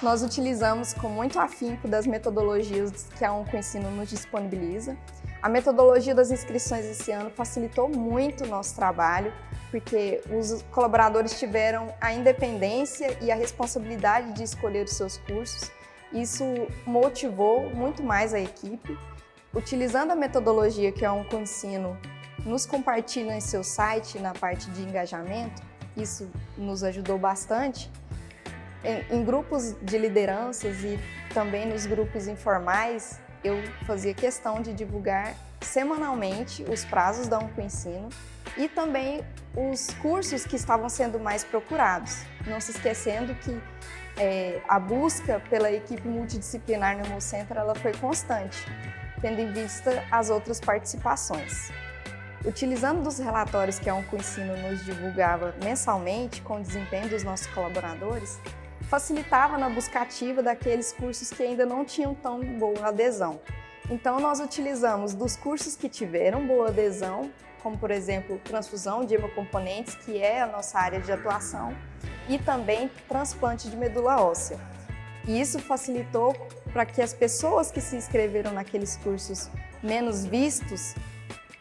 [SPEAKER 6] nós utilizamos com muito afinco das metodologias que a Oncoensino nos disponibiliza. A metodologia das inscrições esse ano facilitou muito o nosso trabalho, porque os colaboradores tiveram a independência e a responsabilidade de escolher os seus cursos. Isso motivou muito mais a equipe. Utilizando a metodologia que a Oncoensino nos compartilha em seu site, na parte de engajamento, isso nos ajudou bastante. Em grupos de lideranças e também nos grupos informais, eu fazia questão de divulgar semanalmente os prazos da Oncoensino e também os cursos que estavam sendo mais procurados. Não se esquecendo que a busca pela equipe multidisciplinar no Hemocentro ela foi constante, tendo em vista as outras participações. Utilizando dos relatórios que a Oncoensino nos divulgava mensalmente com o desempenho dos nossos colaboradores, facilitava na busca ativa daqueles cursos que ainda não tinham tão boa adesão. Então, nós utilizamos dos cursos que tiveram boa adesão, como, por exemplo, transfusão de hemocomponentes, que é a nossa área de atuação, e também transplante de medula óssea. E isso facilitou para que as pessoas que se inscreveram naqueles cursos menos vistos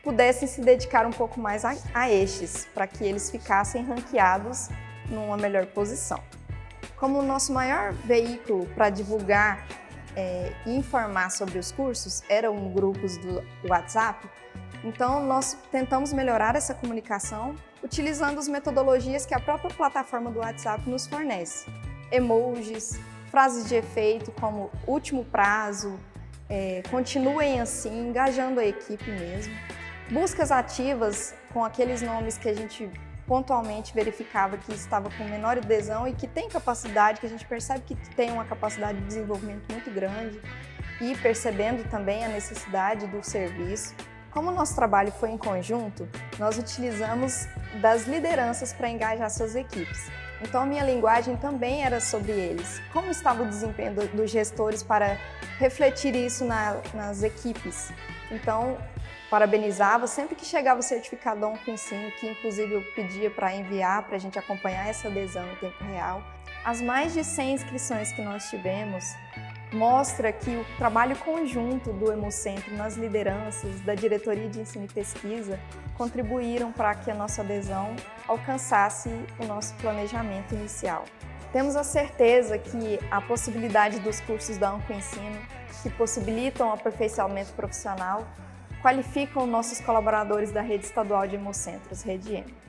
[SPEAKER 6] pudessem se dedicar um pouco mais a estes, para que eles ficassem ranqueados numa melhor posição. Como o nosso maior veículo para divulgar e informar sobre os cursos eram grupos do WhatsApp, então nós tentamos melhorar essa comunicação utilizando as metodologias que a própria plataforma do WhatsApp nos fornece. Emojis, frases de efeito como último prazo, continuem assim, engajando a equipe mesmo. Buscas ativas com aqueles nomes que a gente pontualmente verificava que estava com menor adesão e que tem capacidade, que a gente percebe que tem uma capacidade de desenvolvimento muito grande e percebendo também a necessidade do serviço. Como o nosso trabalho foi em conjunto, nós utilizamos das lideranças para engajar suas equipes. Então a minha linguagem também era sobre eles. Como estava o desempenho dos gestores para refletir isso nas equipes? Então, parabenizava sempre que chegava o certificado da Oncoensino, que inclusive eu pedia para enviar, para a gente acompanhar essa adesão em tempo real. As mais de 100 inscrições que nós tivemos mostra que o trabalho conjunto do Hemocentro nas lideranças, da Diretoria de Ensino e Pesquisa, contribuíram para que a nossa adesão alcançasse o nosso planejamento inicial. Temos a certeza que a possibilidade dos cursos da Oncoensino, que possibilitam o aperfeiçoamento profissional, qualificam nossos colaboradores da Rede Estadual de Hemocentros, Rede Hemo.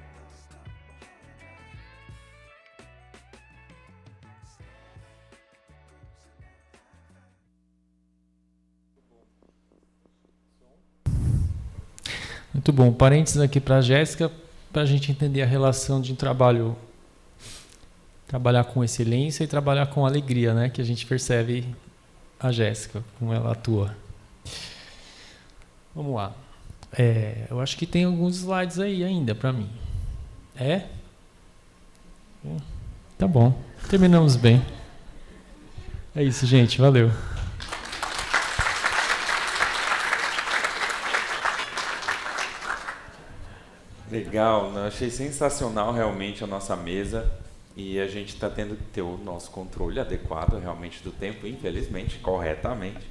[SPEAKER 5] Muito bom. Parênteses aqui para a Jéssica. para a gente entender a relação de trabalhar com excelência e trabalhar com alegria, né? Que a gente percebe a Jéssica, como ela atua. Vamos lá. Eu acho que tem alguns slides aí ainda para mim. Tá bom. Terminamos bem. É isso, gente. Valeu.
[SPEAKER 1] Legal, né? Achei sensacional realmente a nossa mesa e a gente está tendo que ter o nosso controle adequado realmente do tempo, infelizmente, corretamente.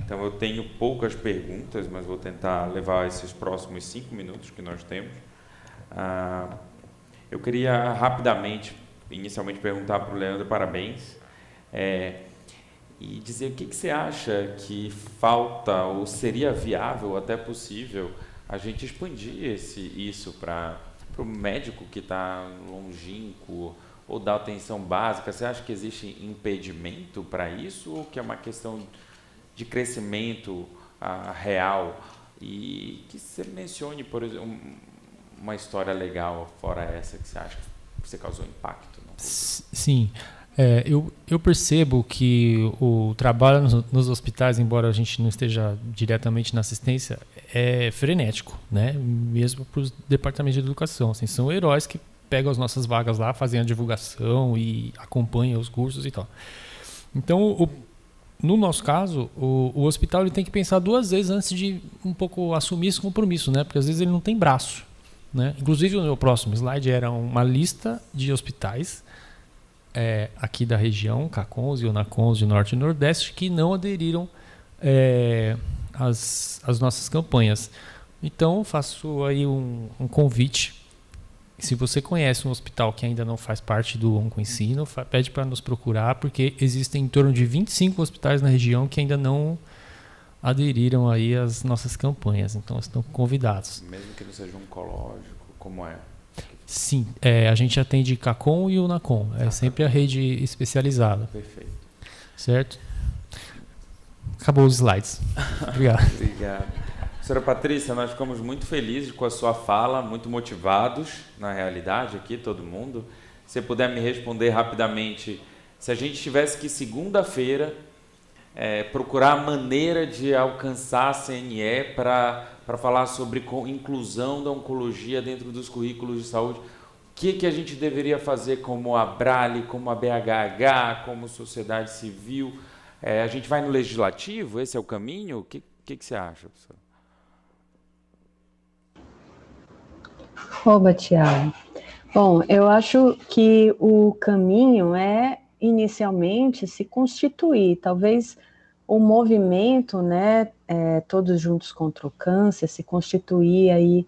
[SPEAKER 1] Então eu tenho poucas perguntas, mas vou tentar levar esses próximos 5 minutos que nós temos. Eu queria rapidamente, inicialmente, perguntar para o Leandro, parabéns, e dizer o que você acha que falta ou seria viável, até possível, a gente expandir isso para o médico que está longínquo ou da atenção básica. Você acha que existe impedimento para isso ou que é uma questão de crescimento real? E que você mencione, por exemplo, uma história legal fora essa que você acha que você causou impacto. Não?
[SPEAKER 5] Sim. Eu percebo que o trabalho nos hospitais, embora a gente não esteja diretamente na assistência, é frenético, né? Mesmo para os departamentos de educação. Assim, são heróis que pegam as nossas vagas lá, fazem a divulgação e acompanham os cursos e tal. Então, no nosso caso, o hospital ele tem que pensar 2 vezes antes de um pouco assumir esse compromisso, né? Porque às vezes ele não tem braço, né? Inclusive, o meu próximo slide era uma lista de hospitais aqui da região, CACONS e UNACONS de Norte e Nordeste, que não aderiram às nossas campanhas. Então, faço aí um convite. Se você conhece um hospital que ainda não faz parte do OncoEnsino, pede para nos procurar, porque existem em torno de 25 hospitais na região que ainda não aderiram aí às nossas campanhas. Então, estão convidados.
[SPEAKER 1] Mesmo que não seja oncológico, como é?
[SPEAKER 5] Sim, a gente atende CACON e UNACON. É sempre a rede especializada.
[SPEAKER 1] Perfeito.
[SPEAKER 5] Certo? Acabou os slides. Obrigado.
[SPEAKER 1] Obrigado. Senhora Patrícia, nós ficamos muito felizes com a sua fala, muito motivados, na realidade, aqui, todo mundo. Se você puder me responder rapidamente, se a gente tivesse que, segunda-feira, procurar a maneira de alcançar a CNE para falar sobre inclusão da oncologia dentro dos currículos de saúde, o que a gente deveria fazer como a Brale, como a BHH, como sociedade civil? A gente vai no legislativo? Esse é o caminho? O que você acha, professor?
[SPEAKER 4] Oba, Tiago. Bom, eu acho que o caminho é, inicialmente, se constituir. Talvez o movimento, né, Todos Juntos contra o Câncer, se constituir aí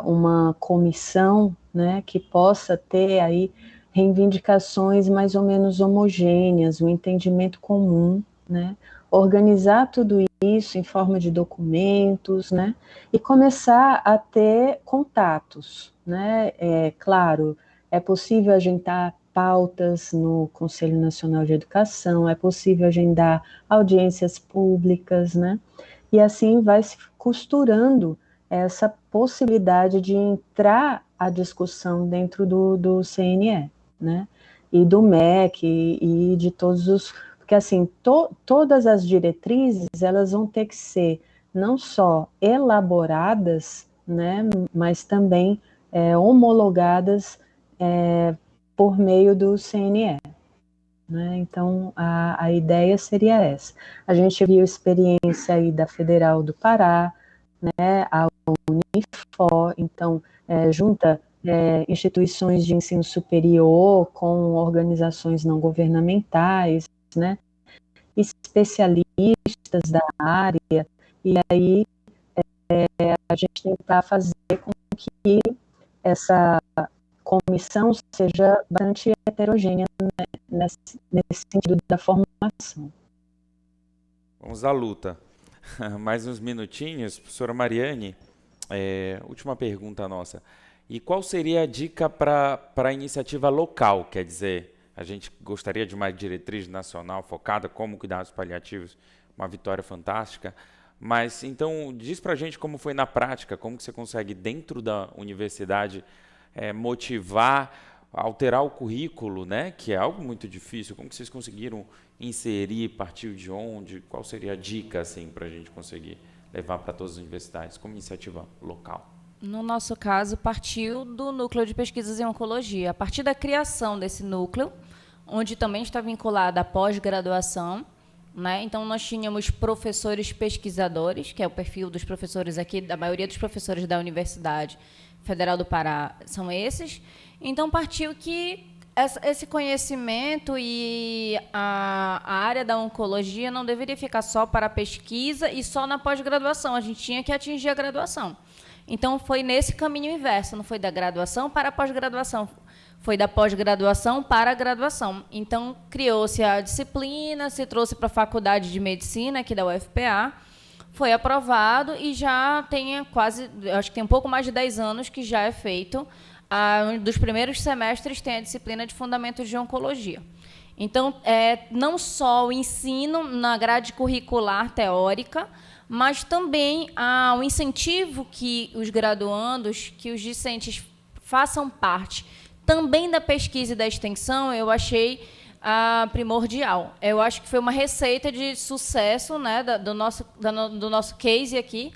[SPEAKER 4] uma comissão, né, que possa ter aí reivindicações mais ou menos homogêneas, um entendimento comum, né, organizar tudo isso em forma de documentos, né, e começar a ter contatos, né, claro, é possível agendar pautas no Conselho Nacional de Educação, é possível agendar audiências públicas, né, e assim vai se costurando essa possibilidade de entrar a discussão dentro do CNE, né, e do MEC e de todos os... Porque, assim, todas as diretrizes, elas vão ter que ser não só elaboradas, né, mas também homologadas por meio do CNE. Né? Então, a ideia seria essa. A gente viu experiência aí da Federal do Pará, né, a Unifor, então, junta instituições de ensino superior com organizações não governamentais, né, especialistas da área, e aí a gente tentar fazer com que essa comissão seja bastante heterogênea, né, nesse sentido da formação.
[SPEAKER 1] Vamos à luta. Mais uns minutinhos. Professora Mariane, última pergunta nossa. E qual seria a dica para a iniciativa local? Quer dizer, a gente gostaria de uma diretriz nacional focada como cuidados paliativos, uma vitória fantástica, Mas, então, diz pra gente como foi na prática, como que você consegue, dentro da universidade, motivar, alterar o currículo, né? Que é algo muito difícil. Como que vocês conseguiram inserir, partiu de onde? Qual seria a dica, assim, para a gente conseguir levar para todas as universidades como iniciativa local?
[SPEAKER 2] No nosso caso, partiu do Núcleo de Pesquisas em Oncologia. A partir da criação desse núcleo, onde também está vinculada a pós-graduação, né? Então, nós tínhamos professores pesquisadores, que é o perfil dos professores aqui, da maioria dos professores da Universidade Federal do Pará são esses. Então, partiu que esse conhecimento e a área da oncologia não deveria ficar só para a pesquisa e só na pós-graduação. A gente tinha que atingir a graduação. Então, foi nesse caminho inverso, não foi da graduação para a pós-graduação, foi da pós-graduação para a graduação. Então, criou-se a disciplina, se trouxe para a Faculdade de Medicina, aqui da UFPA, foi aprovado e já tem quase, acho que tem um pouco mais de 10 anos que já é feito. Um dos primeiros semestres tem a disciplina de Fundamentos de Oncologia. Então, não só o ensino na grade curricular teórica, mas também o incentivo que os graduandos, que os discentes façam parte também da pesquisa e da extensão, eu achei primordial. Eu acho que foi uma receita de sucesso, né, do nosso case aqui,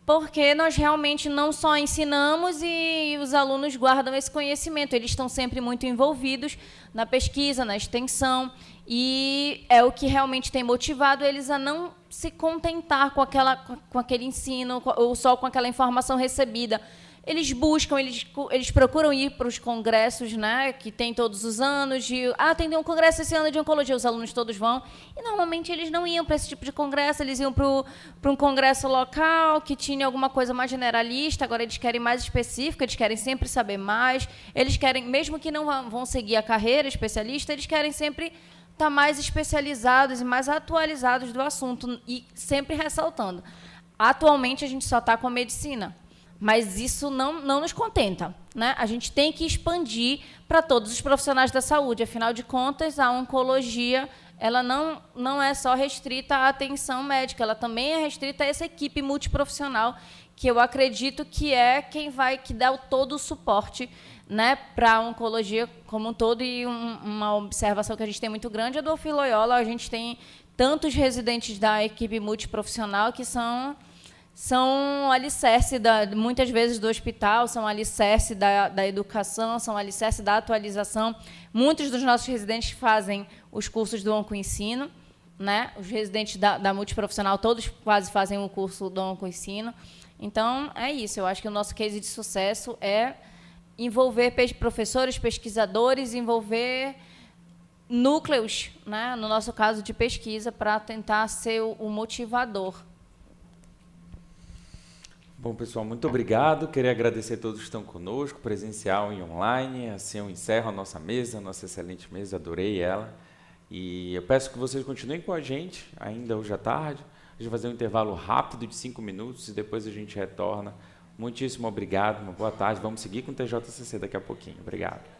[SPEAKER 2] porque nós realmente não só ensinamos e os alunos guardam esse conhecimento, eles estão sempre muito envolvidos na pesquisa, na extensão, e é o que realmente tem motivado eles a não se contentar com aquele ensino ou só com aquela informação recebida. Eles buscam, eles procuram ir para os congressos, né, que tem todos os anos. Tem um congresso esse ano de oncologia, os alunos todos vão. E, normalmente, eles não iam para esse tipo de congresso, eles iam para um congresso local, que tinha alguma coisa mais generalista. Agora, eles querem mais específica, eles querem sempre saber mais. Eles querem, mesmo que não vão seguir a carreira especialista, eles querem sempre estar mais especializados e mais atualizados do assunto. E sempre ressaltando, atualmente, a gente só está com a medicina. Mas isso não nos contenta, né? A gente tem que expandir para todos os profissionais da saúde. Afinal de contas, a oncologia ela não é só restrita à atenção médica, ela também é restrita a essa equipe multiprofissional, que eu acredito que é quem que dá todo o suporte, né, para a oncologia como um todo. E uma observação que a gente tem muito grande é do Ofir Loyola. A gente tem tantos residentes da equipe multiprofissional que são alicerce, muitas vezes, do hospital, são alicerce da educação, são alicerce da atualização. Muitos dos nossos residentes fazem os cursos do Oncoensino, né? Os residentes da multiprofissional, todos quase fazem o curso do Oncoensino. Então, é isso. Eu acho que o nosso case de sucesso é envolver professores, pesquisadores, envolver núcleos, né? No nosso caso de pesquisa, para tentar ser o motivador.
[SPEAKER 1] Bom, pessoal, muito obrigado. Queria agradecer a todos que estão conosco, presencial e online. Assim eu encerro a nossa mesa, a nossa excelente mesa, adorei ela. E eu peço que vocês continuem com a gente, ainda hoje à tarde. A gente vai fazer um intervalo rápido de 5 minutos e depois a gente retorna. Muitíssimo obrigado, uma boa tarde. Vamos seguir com o TJCC daqui a pouquinho. Obrigado.